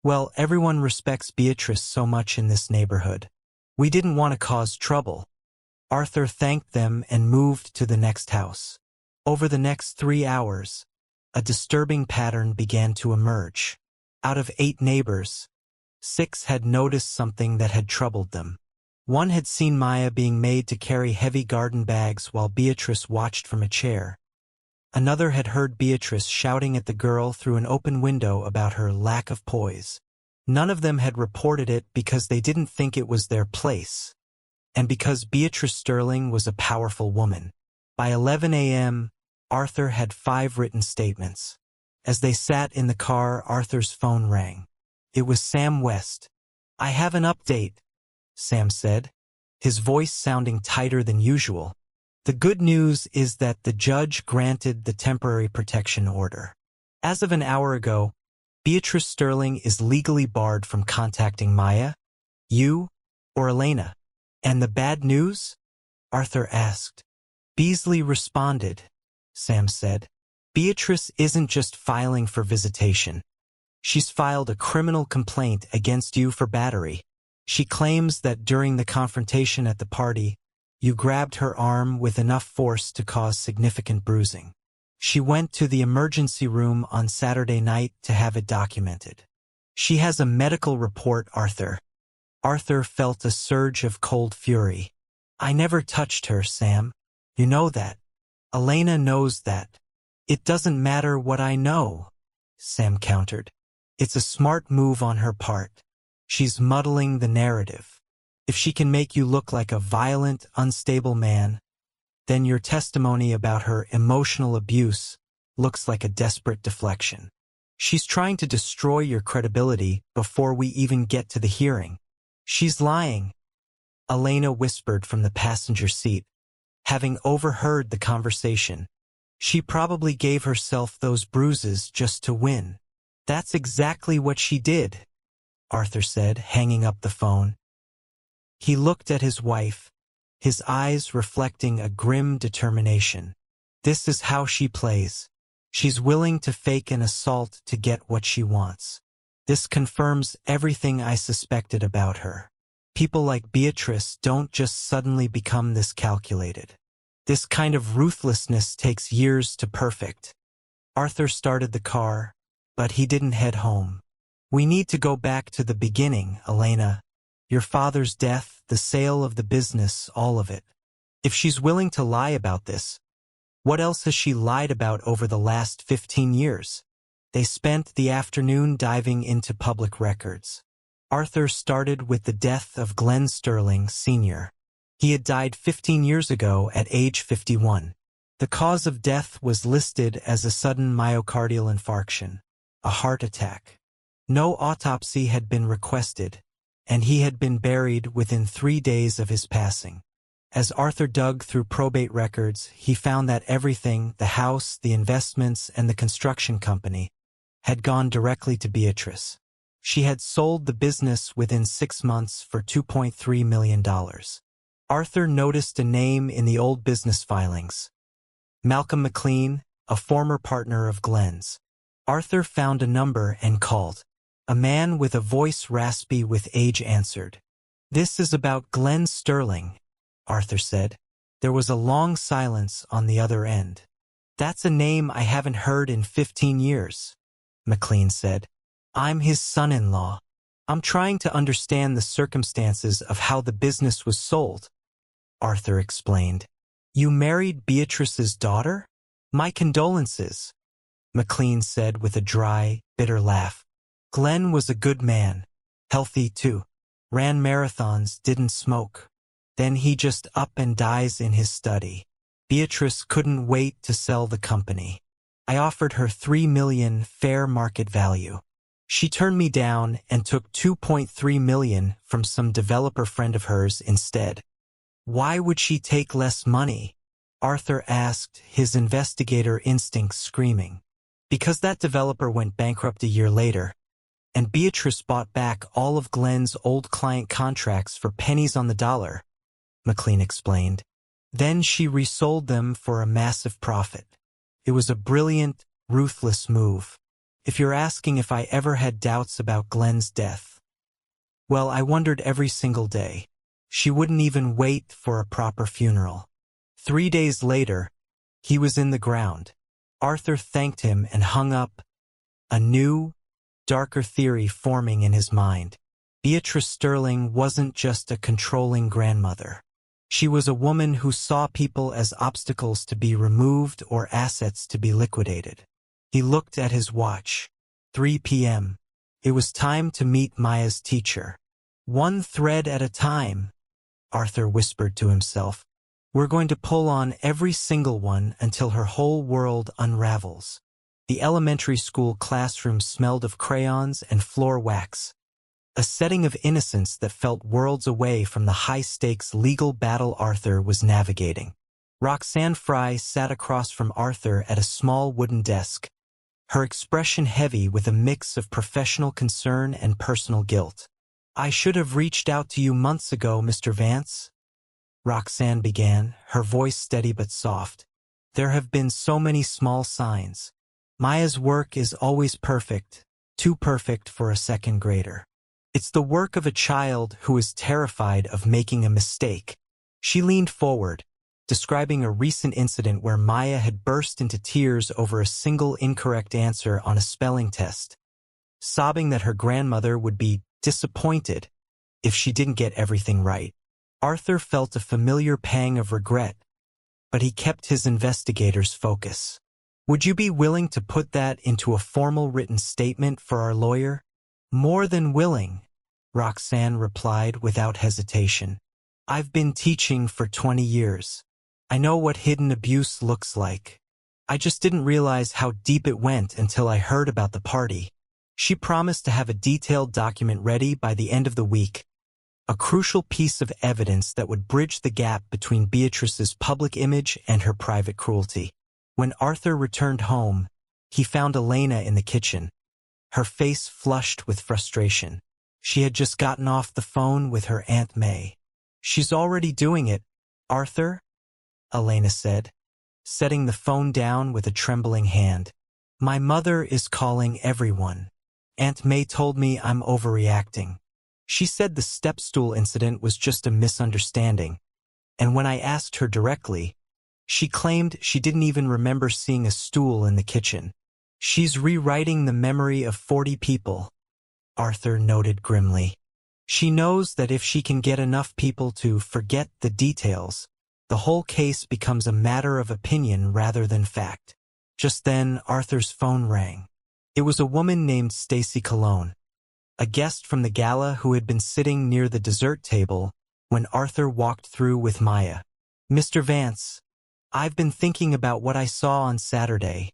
well, everyone respects Beatrice so much in this neighborhood. We didn't want to cause trouble." Arthur thanked them and moved to the next house. Over the next 3 hours, a disturbing pattern began to emerge. Out of 8 neighbors, 6 had noticed something that had troubled them. One had seen Maya being made to carry heavy garden bags while Beatrice watched from a chair. Another had heard Beatrice shouting at the girl through an open window about her lack of poise. None of them had reported it because they didn't think it was their place, and because Beatrice Sterling was a powerful woman. By 11 a.m., Arthur had 5 written statements. As they sat in the car, Arthur's phone rang. It was Sam West. "I have an update," Sam said, his voice sounding tighter than usual. "The good news is that the judge granted the temporary protection order. As of an hour ago, Beatrice Sterling is legally barred from contacting Maya, you, or Elena." "And the bad news?" Arthur asked. "Beasley responded," Sam said. "Beatrice isn't just filing for visitation. She's filed a criminal complaint against you for battery. She claims that during the confrontation at the party, you grabbed her arm with enough force to cause significant bruising. She went to the emergency room on Saturday night to have it documented. She has a medical report, Arthur." Arthur felt a surge of cold fury. "I never touched her, Sam. You know that. Elena knows that." "It doesn't matter what I know," Sam countered. "It's a smart move on her part. She's muddling the narrative. If she can make you look like a violent, unstable man, then your testimony about her emotional abuse looks like a desperate deflection. She's trying to destroy your credibility before we even get to the hearing." "She's lying," Elena whispered from the passenger seat, having overheard the conversation. "She probably gave herself those bruises just to win." "That's exactly what she did," Arthur said, hanging up the phone. He looked at his wife, his eyes reflecting a grim determination. "This is how she plays. She's willing to fake an assault to get what she wants. This confirms everything I suspected about her. People like Beatrice don't just suddenly become this calculated. This kind of ruthlessness takes years to perfect." Arthur started the car, but he didn't head home. "We need to go back to the beginning, Elena. Your father's death, the sale of the business, all of it. If she's willing to lie about this, what else has she lied about over the last 15 years? They spent the afternoon diving into public records. Arthur started with the death of Glenn Sterling, Sr. He had died 15 years ago at age 51. The cause of death was listed as a sudden myocardial infarction, a heart attack. No autopsy had been requested, and he had been buried within 3 days of his passing. As Arthur dug through probate records, he found that everything, the house, the investments, and the construction company, had gone directly to Beatrice. She had sold the business within 6 months for $2.3 million. Arthur noticed a name in the old business filings. Malcolm McLean, a former partner of Glenn's. Arthur found a number and called. A man with a voice raspy with age answered. "This is about Glenn Sterling," Arthur said. There was a long silence on the other end. "That's a name I haven't heard in 15 years, McLean said. "I'm his son-in-law. I'm trying to understand the circumstances of how the business was sold. Arthur explained. You married Beatrice's daughter? My condolences, McLean said with a dry, bitter laugh. Glenn was a good man. Healthy, too. Ran marathons, didn't smoke. Then he just up and dies in his study. Beatrice couldn't wait to sell the company. I offered her $3 million fair market value. She turned me down and took $2.3 million from some developer friend of hers instead. Why would she take less money? Arthur asked, his investigator instincts screaming. Because that developer went bankrupt a year later, and Beatrice bought back all of Glenn's old client contracts for pennies on the dollar, McLean explained. Then she resold them for a massive profit. It was a brilliant, ruthless move. If you're asking if I ever had doubts about Glenn's death, well, I wondered every single day. She wouldn't even wait for a proper funeral. 3 days later, he was in the ground. Arthur thanked him and hung up, a new, darker theory forming in his mind. Beatrice Sterling wasn't just a controlling grandmother. She was a woman who saw people as obstacles to be removed or assets to be liquidated. He looked at his watch. 3 p.m. It was time to meet Maya's teacher. One thread at a time, Arthur whispered to himself. We're going to pull on every single one until her whole world unravels. The elementary school classroom smelled of crayons and floor wax, a setting of innocence that felt worlds away from the high-stakes legal battle Arthur was navigating. Roxanne Fry sat across from Arthur at a small wooden desk, her expression heavy with a mix of professional concern and personal guilt. I should have reached out to you months ago, Mr. Vance, Roxanne began, her voice steady but soft. There have been so many small signs. Maya's work is always perfect, too perfect for a second grader. It's the work of a child who is terrified of making a mistake. She leaned forward, describing a recent incident where Maya had burst into tears over a single incorrect answer on a spelling test, sobbing that her grandmother would be disappointed if she didn't get everything right. Arthur felt a familiar pang of regret, but he kept his investigator's focus. Would you be willing to put that into a formal written statement for our lawyer? More than willing, Roxanne replied without hesitation. I've been teaching for 20 years. I know what hidden abuse looks like. I just didn't realize how deep it went until I heard about the party. She promised to have a detailed document ready by the end of the week, a crucial piece of evidence that would bridge the gap between Beatrice's public image and her private cruelty. When Arthur returned home, he found Elena in the kitchen, her face flushed with frustration. She had just gotten off the phone with her Aunt May. She's already doing it, Arthur, Elena said, setting the phone down with a trembling hand. My mother is calling everyone. Aunt May told me I'm overreacting. She said the step stool incident was just a misunderstanding, and when I asked her directly, she claimed she didn't even remember seeing a stool in the kitchen. She's rewriting the memory of 40 people, Arthur noted grimly. She knows that if she can get enough people to forget the details, the whole case becomes a matter of opinion rather than fact. Just then, Arthur's phone rang. It was a woman named Stacy Cologne, a guest from the gala who had been sitting near the dessert table when Arthur walked through with Maya. Mr. Vance, I've been thinking about what I saw on Saturday,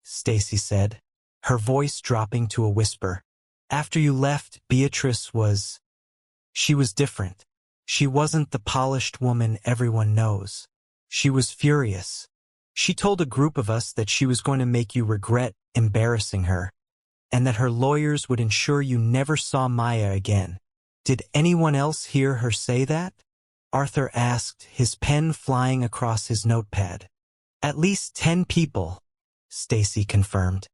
Stacy said, her voice dropping to a whisper. After you left, she was different. She wasn't the polished woman everyone knows. She was furious. She told a group of us that she was going to make you regret embarrassing her, and that her lawyers would ensure you never saw Maya again. Did anyone else hear her say that? Arthur asked, his pen flying across his notepad. At least 10 people, Stacy confirmed.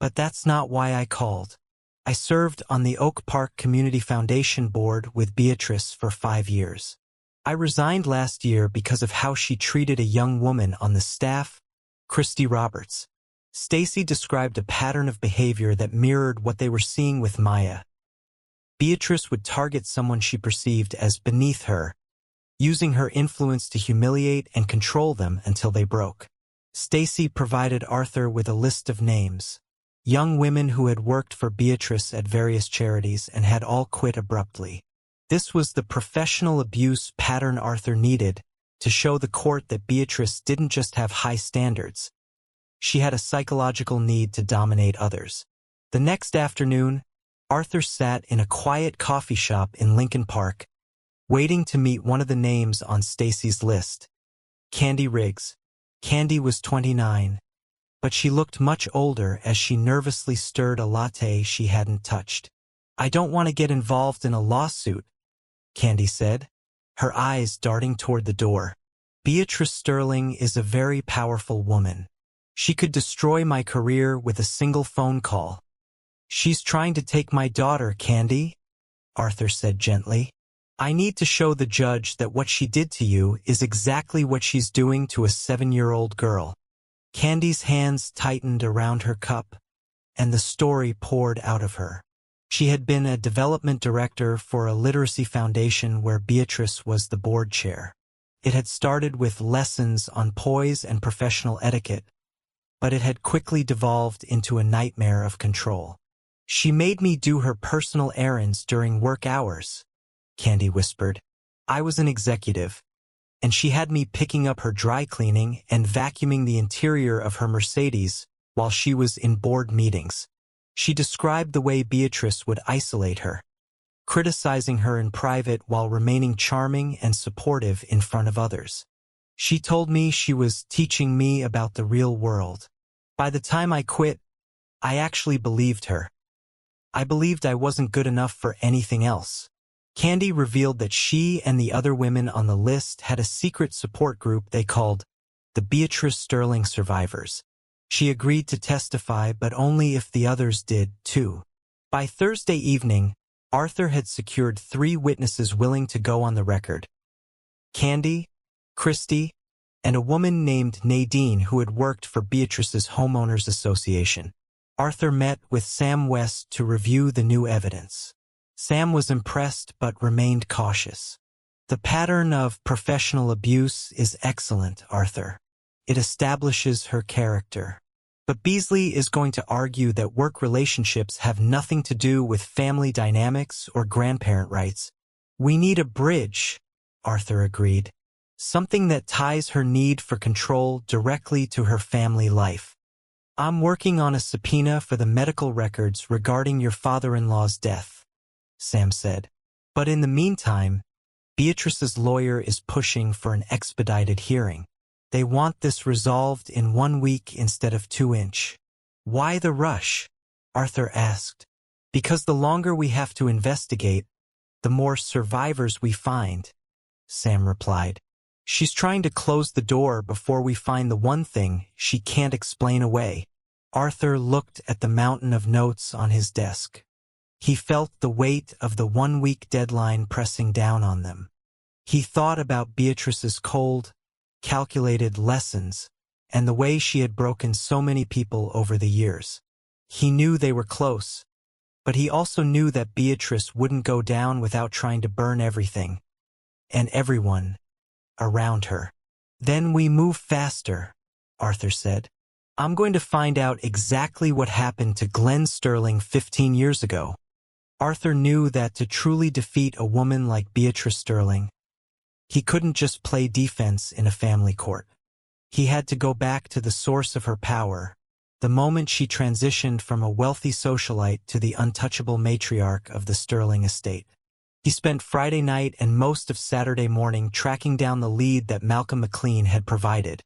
But that's not why I called. I served on the Oak Park Community Foundation board with Beatrice for 5 years. I resigned last year because of how she treated a young woman on the staff, Christy Roberts. Stacy described a pattern of behavior that mirrored what they were seeing with Maya. Beatrice would target someone she perceived as beneath her, using her influence to humiliate and control them until they broke. Stacy provided Arthur with a list of names, young women who had worked for Beatrice at various charities and had all quit abruptly. This was the professional abuse pattern Arthur needed to show the court that Beatrice didn't just have high standards. She had a psychological need to dominate others. The next afternoon, Arthur sat in a quiet coffee shop in Lincoln Park, waiting to meet one of the names on Stacy's list, Candy Riggs. Candy was 29, but she looked much older as she nervously stirred a latte she hadn't touched. "I don't want to get involved in a lawsuit," Candy said, her eyes darting toward the door. "Beatrice Sterling is a very powerful woman. She could destroy my career with a single phone call." "She's trying to take my daughter, Candy," Arthur said gently. "I need to show the judge that what she did to you is exactly what she's doing to a 7-year-old girl." Candy's hands tightened around her cup, and the story poured out of her. She had been a development director for a literacy foundation where Beatrice was the board chair. It had started with lessons on poise and professional etiquette, but it had quickly devolved into a nightmare of control. "She made me do her personal errands during work hours," Candy whispered. "I was an executive, and she had me picking up her dry cleaning and vacuuming the interior of her Mercedes while she was in board meetings." She described the way Beatrice would isolate her, criticizing her in private while remaining charming and supportive in front of others. "She told me she was teaching me about the real world. By the time I quit, I actually believed her. I believed I wasn't good enough for anything else." Candy revealed that she and the other women on the list had a secret support group they called the Beatrice Sterling Survivors. She agreed to testify, but only if the others did, too. By Thursday evening, Arthur had secured 3 witnesses willing to go on the record: Candy, Christy, and a woman named Nadine who had worked for Beatrice's Homeowners Association. Arthur met with Sam West to review the new evidence. Sam was impressed but remained cautious. "The pattern of professional abuse is excellent, Arthur. It establishes her character. But Beasley is going to argue that work relationships have nothing to do with family dynamics or grandparent rights. We need a bridge," Arthur agreed. "Something that ties her need for control directly to her family life." "I'm working on a subpoena for the medical records regarding your father-in-law's death," Sam said. "But in the meantime, Beatrice's lawyer is pushing for an expedited hearing. They want this resolved in 1 week instead of 2 inch. "Why the rush?" Arthur asked. "Because the longer we have to investigate, the more survivors we find," Sam replied. "She's trying to close the door before we find the one thing she can't explain away." Arthur looked at the mountain of notes on his desk. He felt the weight of the 1-week deadline pressing down on them. He thought about Beatrice's cold, calculated lessons and the way she had broken so many people over the years. He knew they were close, but he also knew that Beatrice wouldn't go down without trying to burn everything and everyone around her. "Then we move faster," Arthur said. "I'm going to find out exactly what happened to Glenn Sterling 15 years ago." Arthur knew that to truly defeat a woman like Beatrice Sterling, he couldn't just play defense in a family court. He had to go back to the source of her power, the moment she transitioned from a wealthy socialite to the untouchable matriarch of the Sterling estate. He spent Friday night and most of Saturday morning tracking down the lead that Malcolm McLean had provided.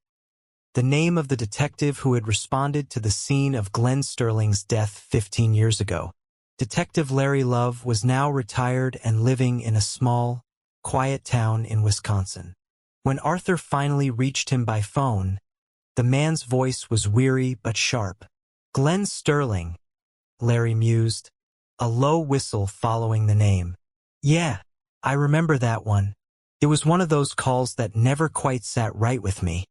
The name of the detective who had responded to the scene of Glenn Sterling's death 15 years ago. Detective Larry Love was now retired and living in a small, quiet town in Wisconsin. When Arthur finally reached him by phone, the man's voice was weary but sharp. "Glenn Sterling," Larry mused, a low whistle following the name. "Yeah, I remember that one. It was one of those calls that never quite sat right with me."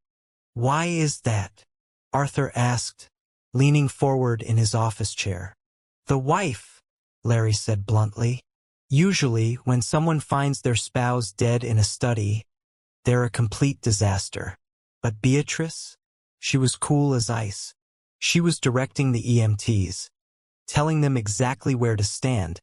"Why is that?" Arthur asked, leaning forward in his office chair. "The wife," Larry said bluntly. "Usually, when someone finds their spouse dead in a study, They're a complete disaster. But Beatrice? She was cool as ice. She was directing the EMTs, telling them exactly where to stand,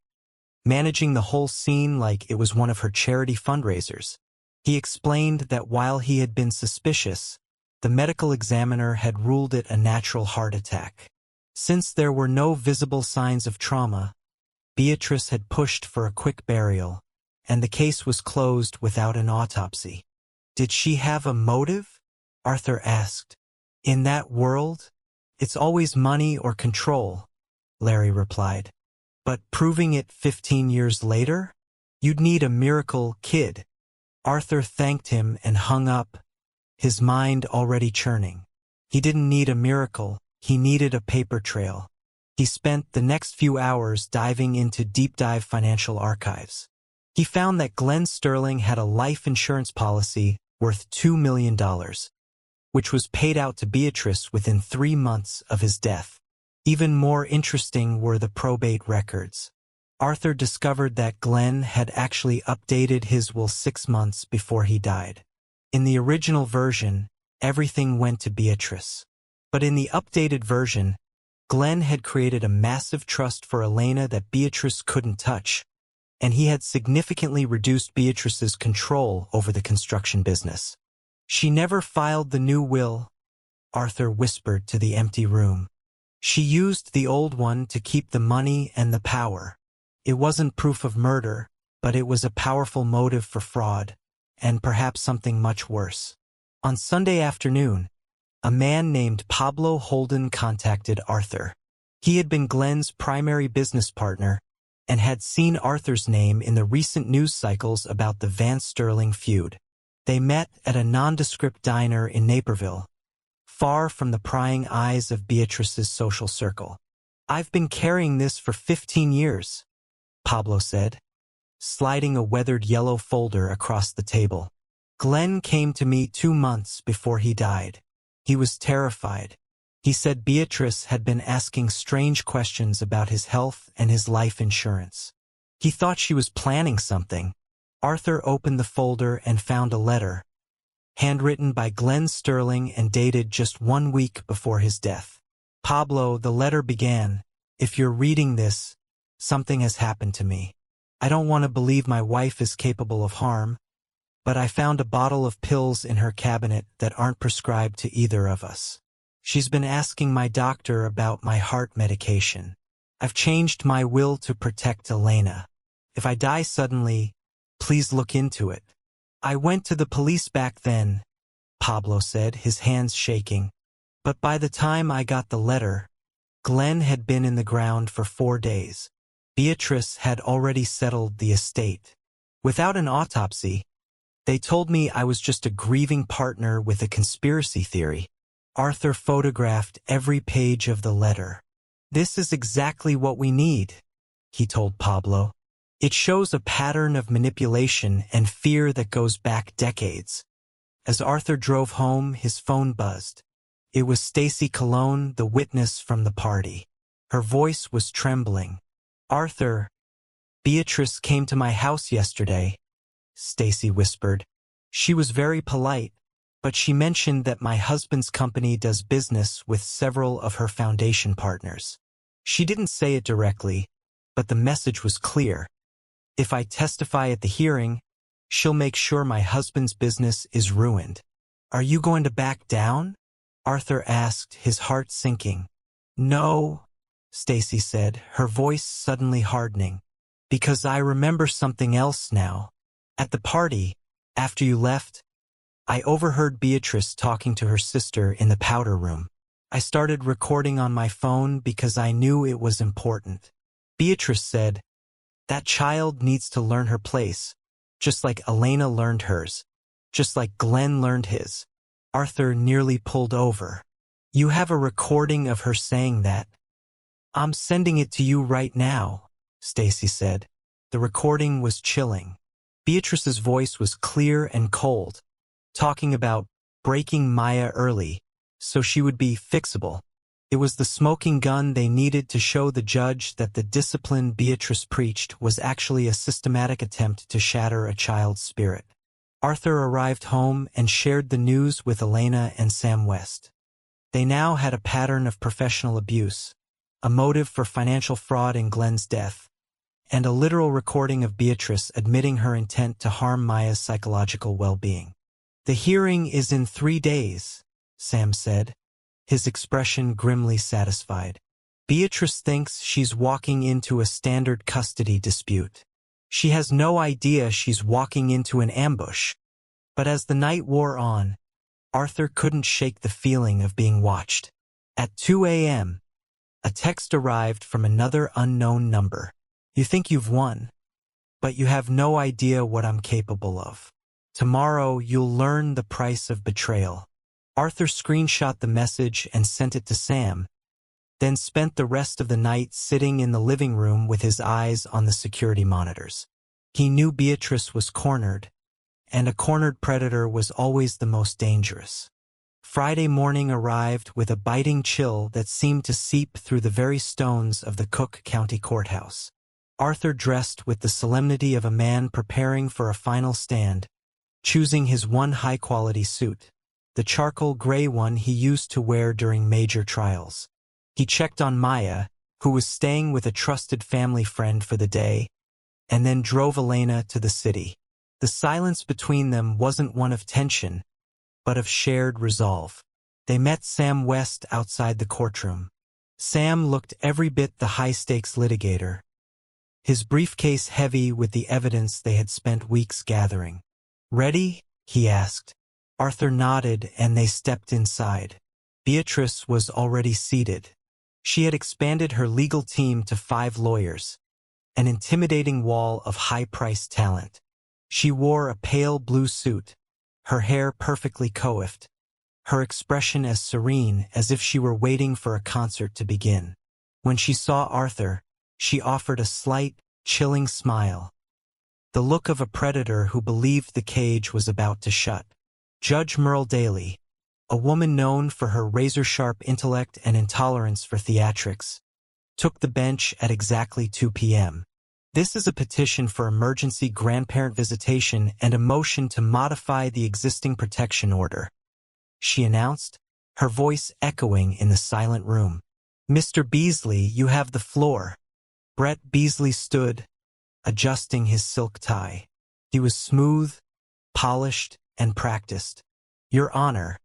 managing the whole scene like it was one of her charity fundraisers. He explained that while he had been suspicious, the medical examiner had ruled it a natural heart attack. Since there were no visible signs of trauma, Beatrice had pushed for a quick burial, and the case was closed without an autopsy. Did she have a motive? Arthur asked. In that world, it's always money or control, Larry replied. But proving it 15 years later? You'd need a miracle, kid. Arthur thanked him and hung up, his mind already churning. He didn't need a miracle, he needed a paper trail. He spent the next few hours diving into deep-dive financial archives. He found that Glenn Sterling had a life insurance policy worth $2 million, which was paid out to Beatrice within 3 months of his death. Even more interesting were the probate records. Arthur discovered that Glenn had actually updated his will 6 months before he died. In the original version, everything went to Beatrice. But in the updated version, Glenn had created a massive trust for Elena that Beatrice couldn't touch, and he had significantly reduced Beatrice's control over the construction business. She never filed the new will, Arthur whispered to the empty room. She used the old one to keep the money and the power. It wasn't proof of murder, but it was a powerful motive for fraud, and perhaps something much worse. On Sunday afternoon, a man named Pablo Holden contacted Arthur. He had been Glenn's primary business partner and had seen Arthur's name in the recent news cycles about the Van Sterling feud. They met at a nondescript diner in Naperville, far from the prying eyes of Beatrice's social circle. I've been carrying this for 15 years, Pablo said, sliding a weathered yellow folder across the table. Glenn came to me 2 months before he died. He was terrified. He said Beatrice had been asking strange questions about his health and his life insurance. He thought she was planning something. Arthur opened the folder and found a letter, handwritten by Glenn Sterling and dated just 1 week before his death. Pablo, the letter began, "If you're reading this, something has happened to me. I don't want to believe my wife is capable of harm, but I found a bottle of pills in her cabinet that aren't prescribed to either of us. She's been asking my doctor about my heart medication. I've changed my will to protect Elena. If I die suddenly, please look into it." I went to the police back then, Pablo said, his hands shaking. But by the time I got the letter, Glenn had been in the ground for 4 days. Beatrice had already settled the estate. Without an autopsy, they told me I was just a grieving partner with a conspiracy theory. Arthur photographed every page of the letter. "This is exactly what we need," he told Pablo. "It shows a pattern of manipulation and fear that goes back decades." As Arthur drove home, his phone buzzed. It was Stacy Colon, the witness from the party. Her voice was trembling. "Arthur, Beatrice came to my house yesterday," Stacy whispered. "She was very polite, but she mentioned that my husband's company does business with several of her foundation partners. She didn't say it directly, but the message was clear. If I testify at the hearing, she'll make sure my husband's business is ruined." "Are you going to back down?" Arthur asked, his heart sinking. "No," Stacy said, her voice suddenly hardening. "Because I remember something else now. At the party, after you left, I overheard Beatrice talking to her sister in the powder room. I started recording on my phone because I knew it was important. Beatrice said, 'That child needs to learn her place, just like Elena learned hers, just like Glenn learned his.'" Arthur nearly pulled over. "You have a recording of her saying that?" "I'm sending it to you right now," Stacy said. The recording was chilling. Beatrice's voice was clear and cold, talking about breaking Maya early, so she would be fixable. It was the smoking gun they needed to show the judge that the discipline Beatrice preached was actually a systematic attempt to shatter a child's spirit. Arthur arrived home and shared the news with Elena and Sam West. They now had a pattern of professional abuse, a motive for financial fraud in Glenn's death, and a literal recording of Beatrice admitting her intent to harm Maya's psychological well-being. "The hearing is in 3 days," Sam said, his expression grimly satisfied. "Beatrice thinks she's walking into a standard custody dispute. She has no idea she's walking into an ambush." But as the night wore on, Arthur couldn't shake the feeling of being watched. At 2 a.m., a text arrived from another unknown number. "You think you've won, but you have no idea what I'm capable of. Tomorrow you'll learn the price of betrayal." Arthur screenshot the message and sent it to Sam, then spent the rest of the night sitting in the living room with his eyes on the security monitors. He knew Beatrice was cornered, and a cornered predator was always the most dangerous. Friday morning arrived with a biting chill that seemed to seep through the very stones of the Cook County Courthouse. Arthur dressed with the solemnity of a man preparing for a final stand, choosing his one high-quality suit, the charcoal gray one he used to wear during major trials. He checked on Maya, who was staying with a trusted family friend for the day, and then drove Elena to the city. The silence between them wasn't one of tension, but of shared resolve. They met Sam West outside the courtroom. Sam looked every bit the high-stakes litigator, his briefcase heavy with the evidence they had spent weeks gathering. "Ready?" he asked. Arthur nodded and they stepped inside. Beatrice was already seated. She had expanded her legal team to 5 lawyers, an intimidating wall of high-priced talent. She wore a pale blue suit, her hair perfectly coiffed, her expression as serene as if she were waiting for a concert to begin. When she saw Arthur, she offered a slight, chilling smile, the look of a predator who believed the cage was about to shut. Judge Merle Daly, a woman known for her razor-sharp intellect and intolerance for theatrics, took the bench at exactly 2 p.m. "This is a petition for emergency grandparent visitation and a motion to modify the existing protection order," she announced, her voice echoing in the silent room. "Mr. Beasley, you have the floor." Brett Beasley stood, adjusting his silk tie. He was smooth, polished, and practiced. "Your Honor,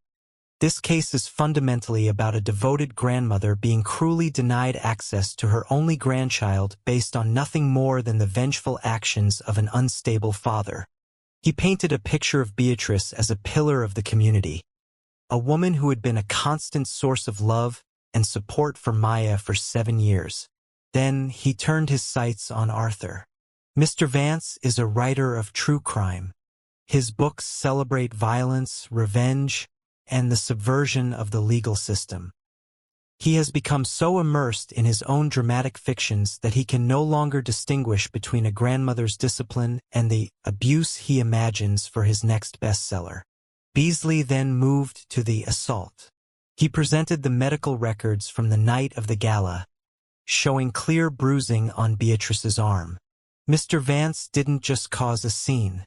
this case is fundamentally about a devoted grandmother being cruelly denied access to her only grandchild based on nothing more than the vengeful actions of an unstable father." He painted a picture of Beatrice as a pillar of the community, a woman who had been a constant source of love and support for Maya for 7 years. Then he turned his sights on Arthur. "Mr. Vance is a writer of true crime. His books celebrate violence, revenge, and the subversion of the legal system. He has become so immersed in his own dramatic fictions that he can no longer distinguish between a grandmother's discipline and the abuse he imagines for his next bestseller." Beasley then moved to the assault. He presented the medical records from the night of the gala, showing clear bruising on Beatrice's arm. Mr. Vance didn't just cause a scene.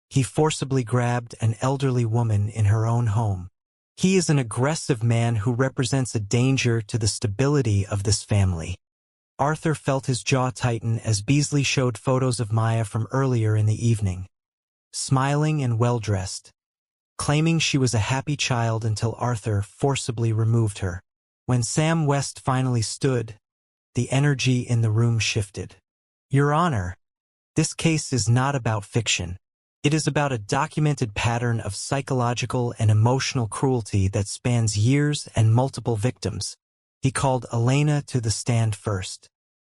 He forcibly grabbed an elderly woman in her own home. He is an aggressive man who represents a danger to the stability of this family. Arthur felt his jaw tighten as Beasley showed photos of Maya from earlier in the evening, smiling and well-dressed, claiming she was a happy child until Arthur forcibly removed her. When Sam West finally stood, the energy in the room shifted. "Your Honor, this case is not about fiction. It is about a documented pattern of psychological and emotional cruelty that spans years and multiple victims." He called Elena to the stand first.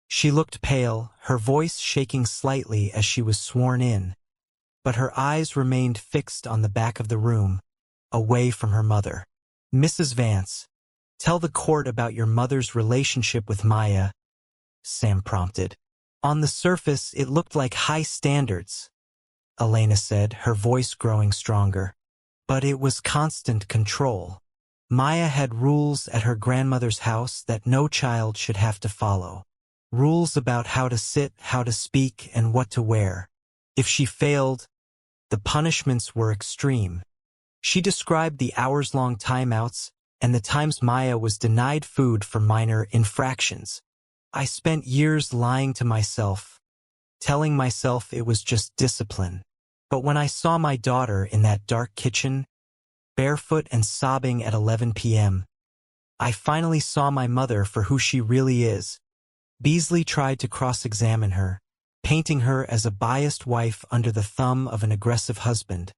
She looked pale, her voice shaking slightly as she was sworn in, but her eyes remained fixed on the back of the room, away from her mother. "Mrs. Vance, tell the court about your mother's relationship with Maya," Sam prompted. "On the surface, it looked like high standards," Elena said, her voice growing stronger. "But it was constant control. Maya had rules at her grandmother's house that no child should have to follow. Rules about how to sit, how to speak, and what to wear. If she failed, The punishments were extreme. She described the hours-long timeouts and the times Maya was denied food for minor infractions. I spent years lying to myself, telling myself it was just discipline. But when I saw my daughter in that dark kitchen, barefoot and sobbing at 11 p.m., I finally saw my mother for who she really is. Beasley tried to cross-examine her, painting her as a biased wife under the thumb of an aggressive husband.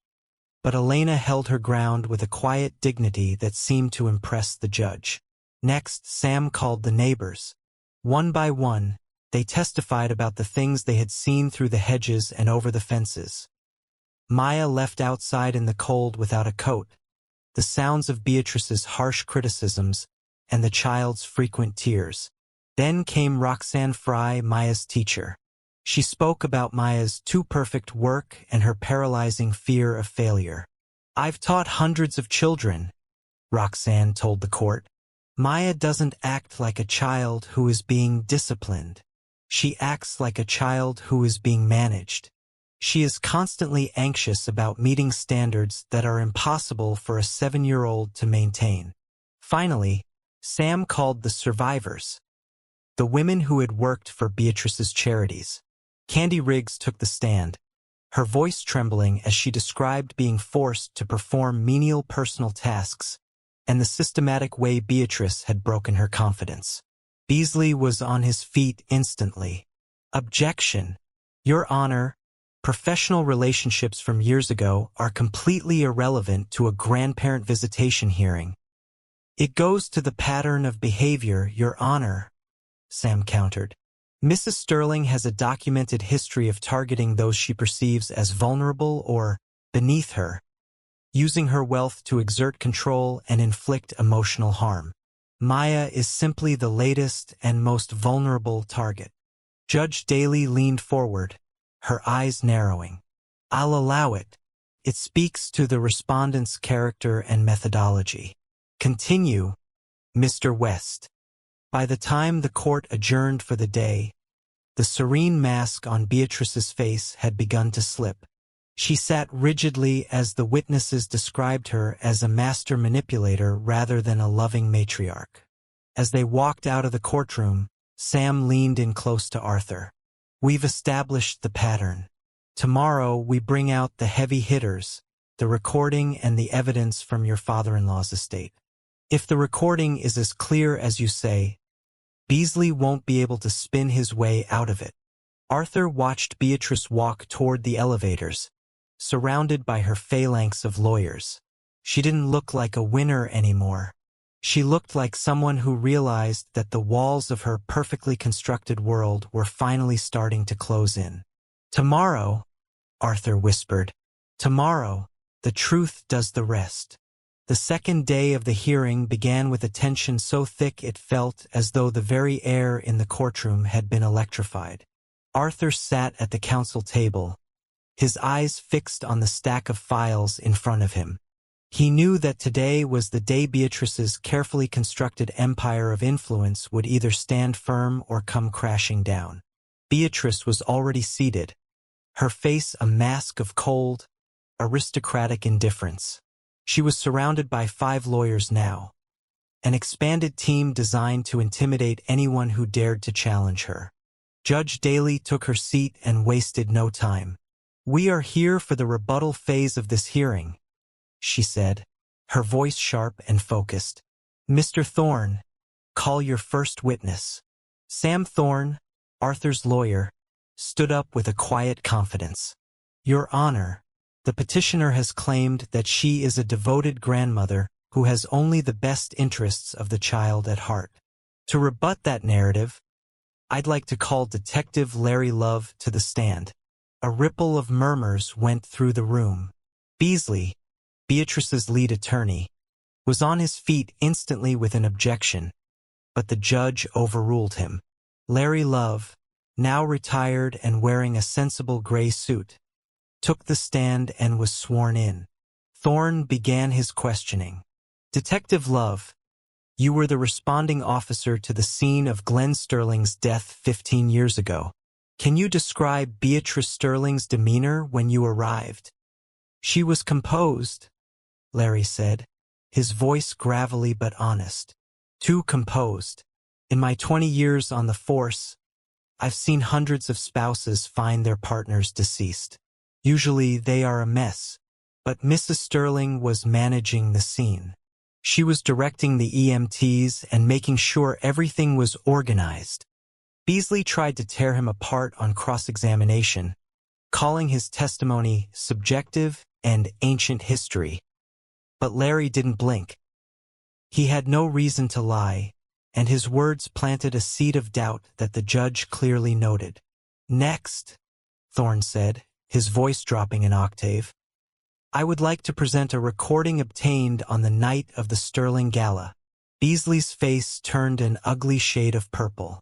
But Elena held her ground with a quiet dignity that seemed to impress the judge. Next, Sam called the neighbors. One by one, they testified about the things they had seen through the hedges and over the fences. Maya left outside in the cold without a coat, the sounds of Beatrice's harsh criticisms, and the child's frequent tears. Then came Roxanne Fry, Maya's teacher. She spoke about Maya's too-perfect work and her paralyzing fear of failure. "I've taught hundreds of children," Roxanne told the court. "Maya doesn't act like a child who is being disciplined. She acts like a child who is being managed. She is constantly anxious about meeting standards that are impossible for a 7-year-old to maintain." Finally, Sam called the survivors, the women who had worked for Beatrice's charities. Candy Riggs took the stand, her voice trembling as she described being forced to perform menial personal tasks and the systematic way Beatrice had broken her confidence. Beasley was on his feet instantly. "Objection. Your Honor, professional relationships from years ago are completely irrelevant to a grandparent visitation hearing." "It goes to the pattern of behavior, Your Honor," Sam countered. "Mrs. Sterling has a documented history of targeting those she perceives as vulnerable or beneath her, using her wealth to exert control and inflict emotional harm. Maya is simply the latest and most vulnerable target." Judge Daly leaned forward, her eyes narrowing. "I'll allow it. It speaks to the respondent's character and methodology. Continue, Mr. West." By the time the court adjourned for the day, the serene mask on Beatrice's face had begun to slip. She sat rigidly as the witnesses described her as a master manipulator rather than a loving matriarch. As they walked out of the courtroom, Sam leaned in close to Arthur. "We've established the pattern. Tomorrow we bring out the heavy hitters, the recording and the evidence from your father-in-law's estate. If the recording is as clear as you say, Beasley won't be able to spin his way out of it." Arthur watched Beatrice walk toward the elevators, surrounded by her phalanx of lawyers. She didn't look like a winner anymore. She looked like someone who realized that the walls of her perfectly constructed world were finally starting to close in. "Tomorrow," Arthur whispered, "tomorrow, the truth does the rest." The second day of the hearing began with a tension so thick it felt as though the very air in the courtroom had been electrified. Arthur sat at the counsel table, his eyes fixed on the stack of files in front of him. He knew that today was the day Beatrice's carefully constructed empire of influence would either stand firm or come crashing down. Beatrice was already seated, her face a mask of cold, aristocratic indifference. She was surrounded by 5 lawyers now, an expanded team designed to intimidate anyone who dared to challenge her. Judge Daly took her seat and wasted no time. "We are here for the rebuttal phase of this hearing," she said, her voice sharp and focused. "Mr. Thorne, call your first witness." Sam Thorne, Arthur's lawyer, stood up with a quiet confidence. "Your Honor, the petitioner has claimed that she is a devoted grandmother who has only the best interests of the child at heart. To rebut that narrative, I'd like to call Detective Larry Love to the stand." A ripple of murmurs went through the room. Beasley, Beatrice's lead attorney, was on his feet instantly with an objection, but the judge overruled him. Larry Love, now retired and wearing a sensible gray suit, took the stand and was sworn in. Thorne began his questioning. "Detective Love, you were the responding officer to the scene of Glenn Sterling's death 15 years ago. Can you describe Beatrice Sterling's demeanor when you arrived?" She was composed, Larry said, his voice gravelly but honest. Too composed. In my 20 years on the force, I've seen hundreds of spouses find their partners deceased. Usually they are a mess, but Mrs. Sterling was managing the scene. She was directing the EMTs and making sure everything was organized. Beasley tried to tear him apart on cross-examination, calling his testimony subjective and ancient history. But Larry didn't blink. He had no reason to lie, and his words planted a seed of doubt that the judge clearly noted. Next, Thorne said, his voice dropping an octave, I would like to present a recording obtained on the night of the Sterling Gala. Beasley's face turned an ugly shade of purple.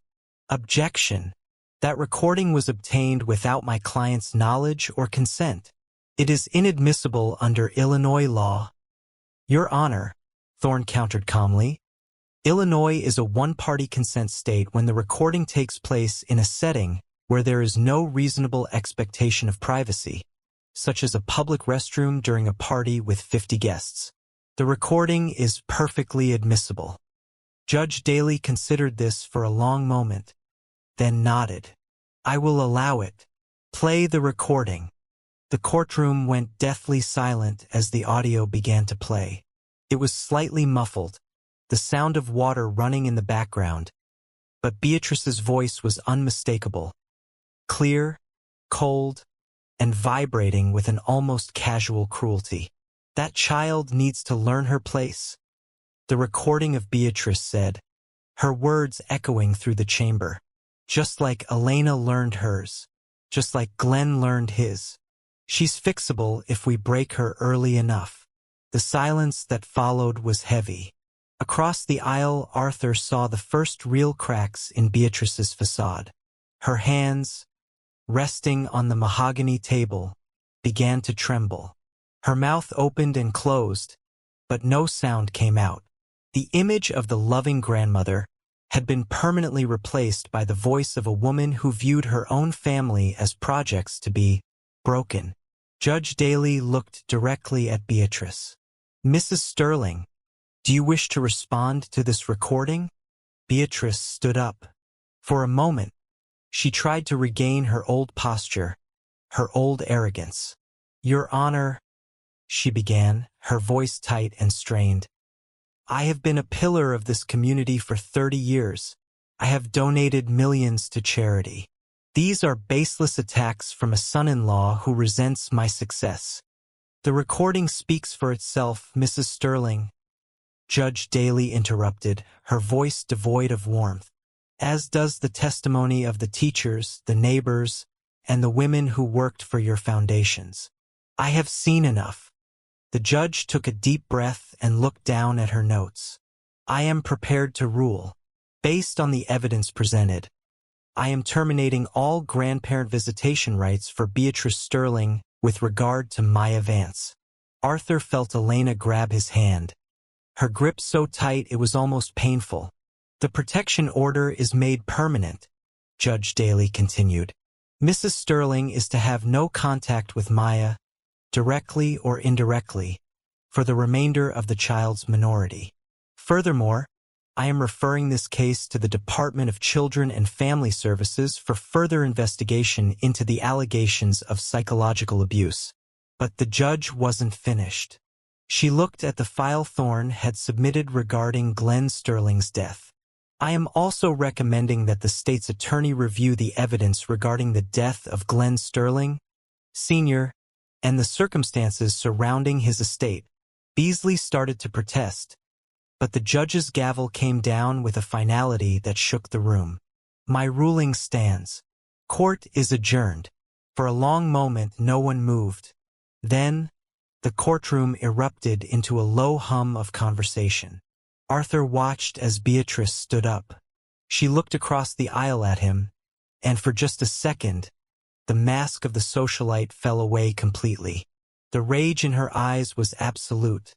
Objection. That recording was obtained without my client's knowledge or consent. It is inadmissible under Illinois law. Your Honor, Thorne countered calmly, Illinois is a one-party consent state when the recording takes place in a setting where there is no reasonable expectation of privacy, such as a public restroom during a party with 50 guests. The recording is perfectly admissible. Judge Daly considered this for a long moment, then nodded. I will allow it. Play the recording. The courtroom went deathly silent as the audio began to play. It was slightly muffled, the sound of water running in the background, but Beatrice's voice was unmistakable, clear, cold, and vibrating with an almost casual cruelty. That child needs to learn her place, the recording of Beatrice said, her words echoing through the chamber. Just like Elena learned hers, just like Glenn learned his. She's fixable if we break her early enough. The silence that followed was heavy. Across the aisle, Arthur saw the first real cracks in Beatrice's facade. Her hands, resting on the mahogany table, began to tremble. Her mouth opened and closed, but no sound came out. The image of the loving grandmother had been permanently replaced by the voice of a woman who viewed her own family as projects to be broken. Judge Daly looked directly at Beatrice. Mrs. Sterling, do you wish to respond to this recording? Beatrice stood up. For a moment, she tried to regain her old posture, her old arrogance. Your Honor, she began, her voice tight and strained. I have been a pillar of this community for 30 years. I have donated millions to charity. These are baseless attacks from a son-in-law who resents my success. The recording speaks for itself, Mrs. Sterling. Judge Daly interrupted, her voice devoid of warmth, as does the testimony of the teachers, the neighbors, and the women who worked for your foundations. I have seen enough. The judge took a deep breath and looked down at her notes. I am prepared to rule. Based on the evidence presented, I am terminating all grandparent visitation rights for Beatrice Sterling with regard to Maya Vance. Arthur felt Elena grab his hand, her grip so tight it was almost painful. The protection order is made permanent, Judge Daly continued. Mrs. Sterling is to have no contact with Maya, directly or indirectly, for the remainder of the child's minority. Furthermore, I am referring this case to the Department of Children and Family Services for further investigation into the allegations of psychological abuse. But the judge wasn't finished. She looked at the file Thorne had submitted regarding Glenn Sterling's death. I am also recommending that the state's attorney review the evidence regarding the death of Glenn Sterling, Sr., and the circumstances surrounding his estate. Beasley started to protest, but the judge's gavel came down with a finality that shook the room. My ruling stands. Court is adjourned. For a long moment, no one moved. Then, the courtroom erupted into a low hum of conversation. Arthur watched as Beatrice stood up. She looked across the aisle at him, and for just a second, the mask of the socialite fell away completely. The rage in her eyes was absolute.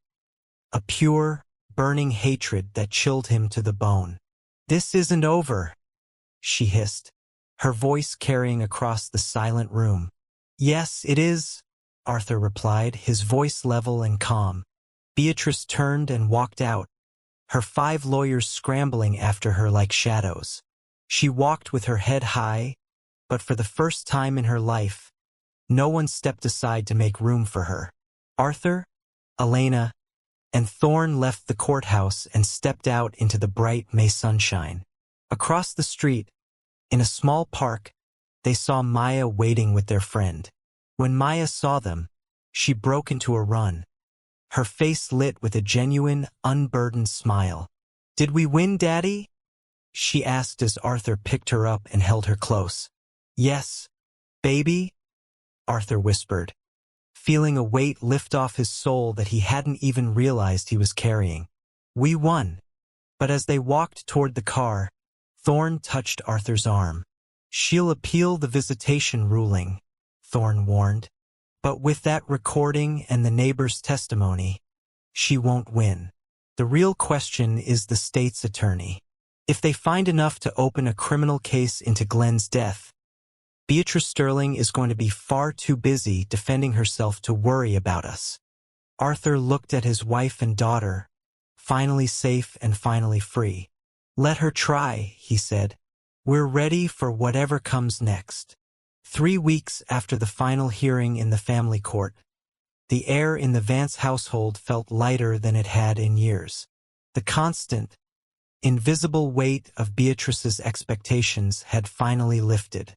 A pure, burning hatred that chilled him to the bone. This isn't over, she hissed, her voice carrying across the silent room. Yes, it is, Arthur replied, his voice level and calm. Beatrice turned and walked out, her 5 lawyers scrambling after her like shadows. She walked with her head high, but for the first time in her life, no one stepped aside to make room for her. Arthur, Elena, and Thorne left the courthouse and stepped out into the bright May sunshine. Across the street, in a small park, they saw Maya waiting with their friend. When Maya saw them, she broke into a run, her face lit with a genuine, unburdened smile. "Did we win, Daddy?" she asked as Arthur picked her up and held her close. "Yes, baby," Arthur whispered, feeling a weight lift off his soul that he hadn't even realized he was carrying. "We won." But as they walked toward the car, Thorne touched Arthur's arm. "She'll appeal the visitation ruling," Thorne warned. "But with that recording and the neighbor's testimony, she won't win. The real question is the state's attorney. If they find enough to open a criminal case into Glenn's death, Beatrice Sterling is going to be far too busy defending herself to worry about us." Arthur looked at his wife and daughter, finally safe and finally free. "Let her try," he said. "We're ready for whatever comes next." 3 weeks after the final hearing in the family court, the air in the Vance household felt lighter than it had in years. The constant, invisible weight of Beatrice's expectations had finally lifted.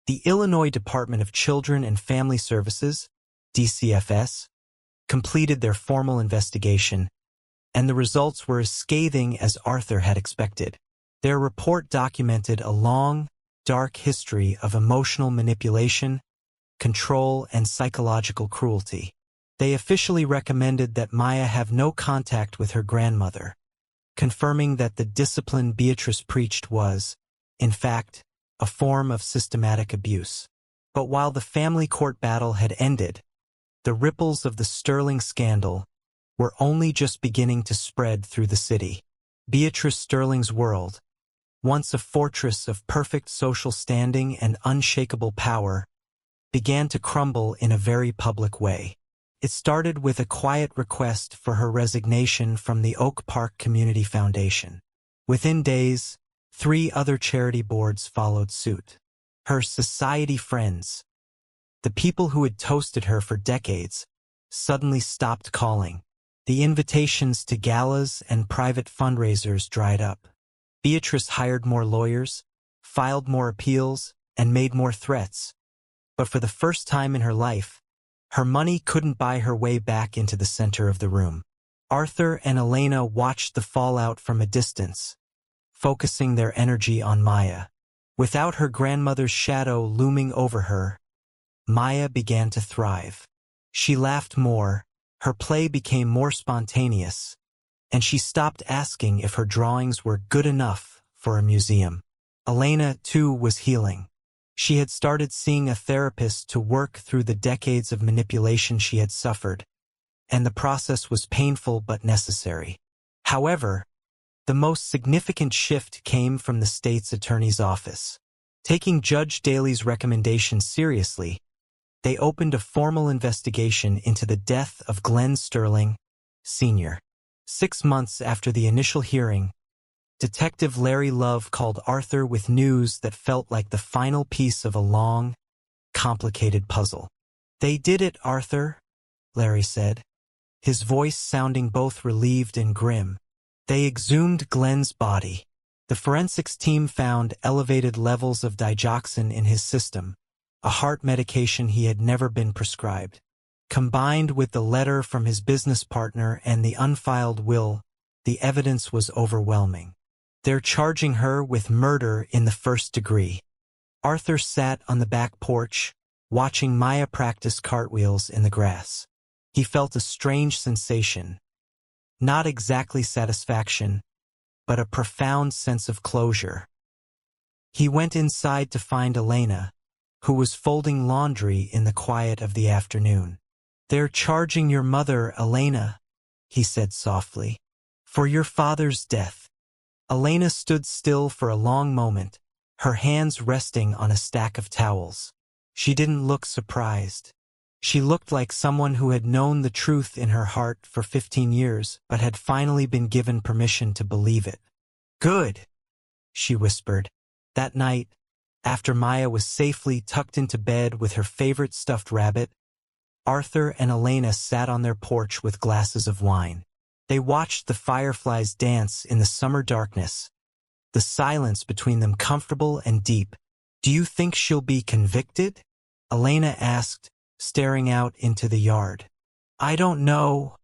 The Illinois Department of Children and Family Services, DCFS, completed their formal investigation, and the results were as scathing as Arthur had expected. Their report documented a long, dark history of emotional manipulation, control, and psychological cruelty. They officially recommended that Maya have no contact with her grandmother, confirming that the discipline Beatrice preached was, in fact, a form of systematic abuse. But while the family court battle had ended, the ripples of the Sterling scandal were only just beginning to spread through the city. Beatrice Sterling's world, once a fortress of perfect social standing and unshakable power, began to crumble in a very public way. It started with a quiet request for her resignation from the Oak Park Community Foundation. Within days, 3 other charity boards followed suit. Her society friends, the people who had toasted her for decades, suddenly stopped calling. The invitations to galas and private fundraisers dried up. Beatrice hired more lawyers, filed more appeals, and made more threats. But for the first time in her life, her money couldn't buy her way back into the center of the room. Arthur and Elena watched the fallout from a distance, focusing their energy on Maya. Without her grandmother's shadow looming over her, Maya began to thrive. She laughed more, her play became more spontaneous, and she stopped asking if her drawings were good enough for a museum. Elena, too, was healing. She had started seeing a therapist to work through the decades of manipulation she had suffered, and the process was painful but necessary. However, the most significant shift came from the state's attorney's office. Taking Judge Daly's recommendation seriously, they opened a formal investigation into the death of Glenn Sterling, Sr. 6 months after the initial hearing, Detective Larry Love called Arthur with news that felt like the final piece of a long, complicated puzzle. "They did it, Arthur," Larry said, his voice sounding both relieved and grim. "They exhumed Glenn's body. The forensics team found elevated levels of digoxin in his system, a heart medication he had never been prescribed. Combined with the letter from his business partner and the unfiled will, the evidence was overwhelming. They're charging her with murder in the first degree." Arthur sat on the back porch, watching Maya practice cartwheels in the grass. He felt a strange sensation. Not exactly satisfaction, but a profound sense of closure. He went inside to find Elena, who was folding laundry in the quiet of the afternoon. "They're charging your mother, Elena," he said softly, "for your father's death." Elena stood still for a long moment, her hands resting on a stack of towels. She didn't look surprised. She looked like someone who had known the truth in her heart for 15 years, but had finally been given permission to believe it. "Good," she whispered. That night, after Maya was safely tucked into bed with her favorite stuffed rabbit, Arthur and Elena sat on their porch with glasses of wine. They watched the fireflies dance in the summer darkness, the silence between them comfortable and deep. "Do you think she'll be convicted?" Elena asked, staring out into the yard. "I don't know,"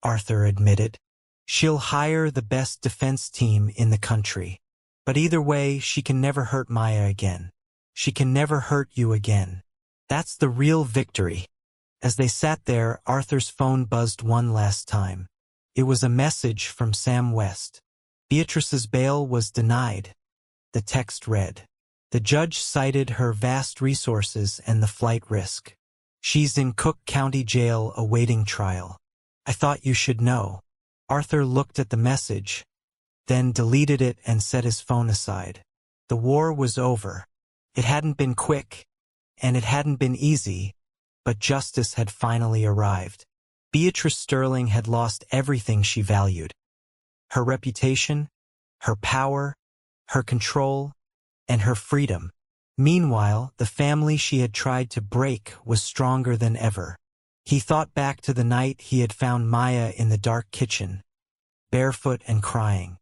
Arthur admitted. "She'll hire the best defense team in the country. But either way, she can never hurt Maya again. She can never hurt you again. That's the real victory." As they sat there, Arthur's phone buzzed one last time. It was a message from Sam West. Beatrice's bail was denied. The text read, "The judge cited her vast resources and the flight risk. She's in Cook County Jail awaiting trial. I thought you should know." Arthur looked at the message, then deleted it and set his phone aside. The war was over. It hadn't been quick, and it hadn't been easy, but justice had finally arrived. Beatrice Sterling had lost everything she valued: her reputation, her power, her control, and her freedom. Meanwhile, the family she had tried to break was stronger than ever. He thought back to the night he had found Maya in the dark kitchen, barefoot and crying.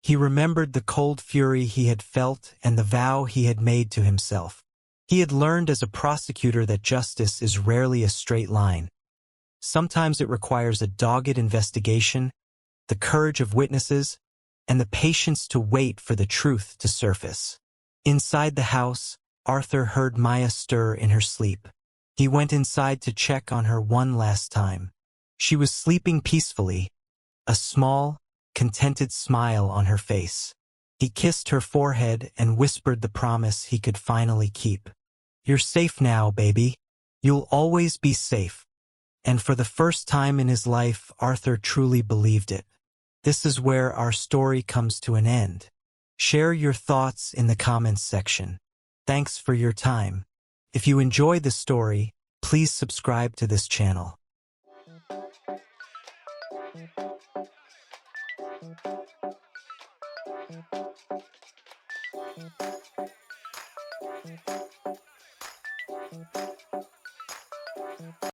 He remembered the cold fury he had felt and the vow he had made to himself. He had learned as a prosecutor that justice is rarely a straight line. Sometimes it requires a dogged investigation, the courage of witnesses, and the patience to wait for the truth to surface. Inside the house, Arthur heard Maya stir in her sleep. He went inside to check on her one last time. She was sleeping peacefully, a small, contented smile on her face. He kissed her forehead and whispered the promise he could finally keep. "You're safe now, baby. You'll always be safe." And for the first time in his life, Arthur truly believed it. This is where our story comes to an end. Share your thoughts in the comments section. Thanks for your time. If you enjoy the story, please subscribe to this channel.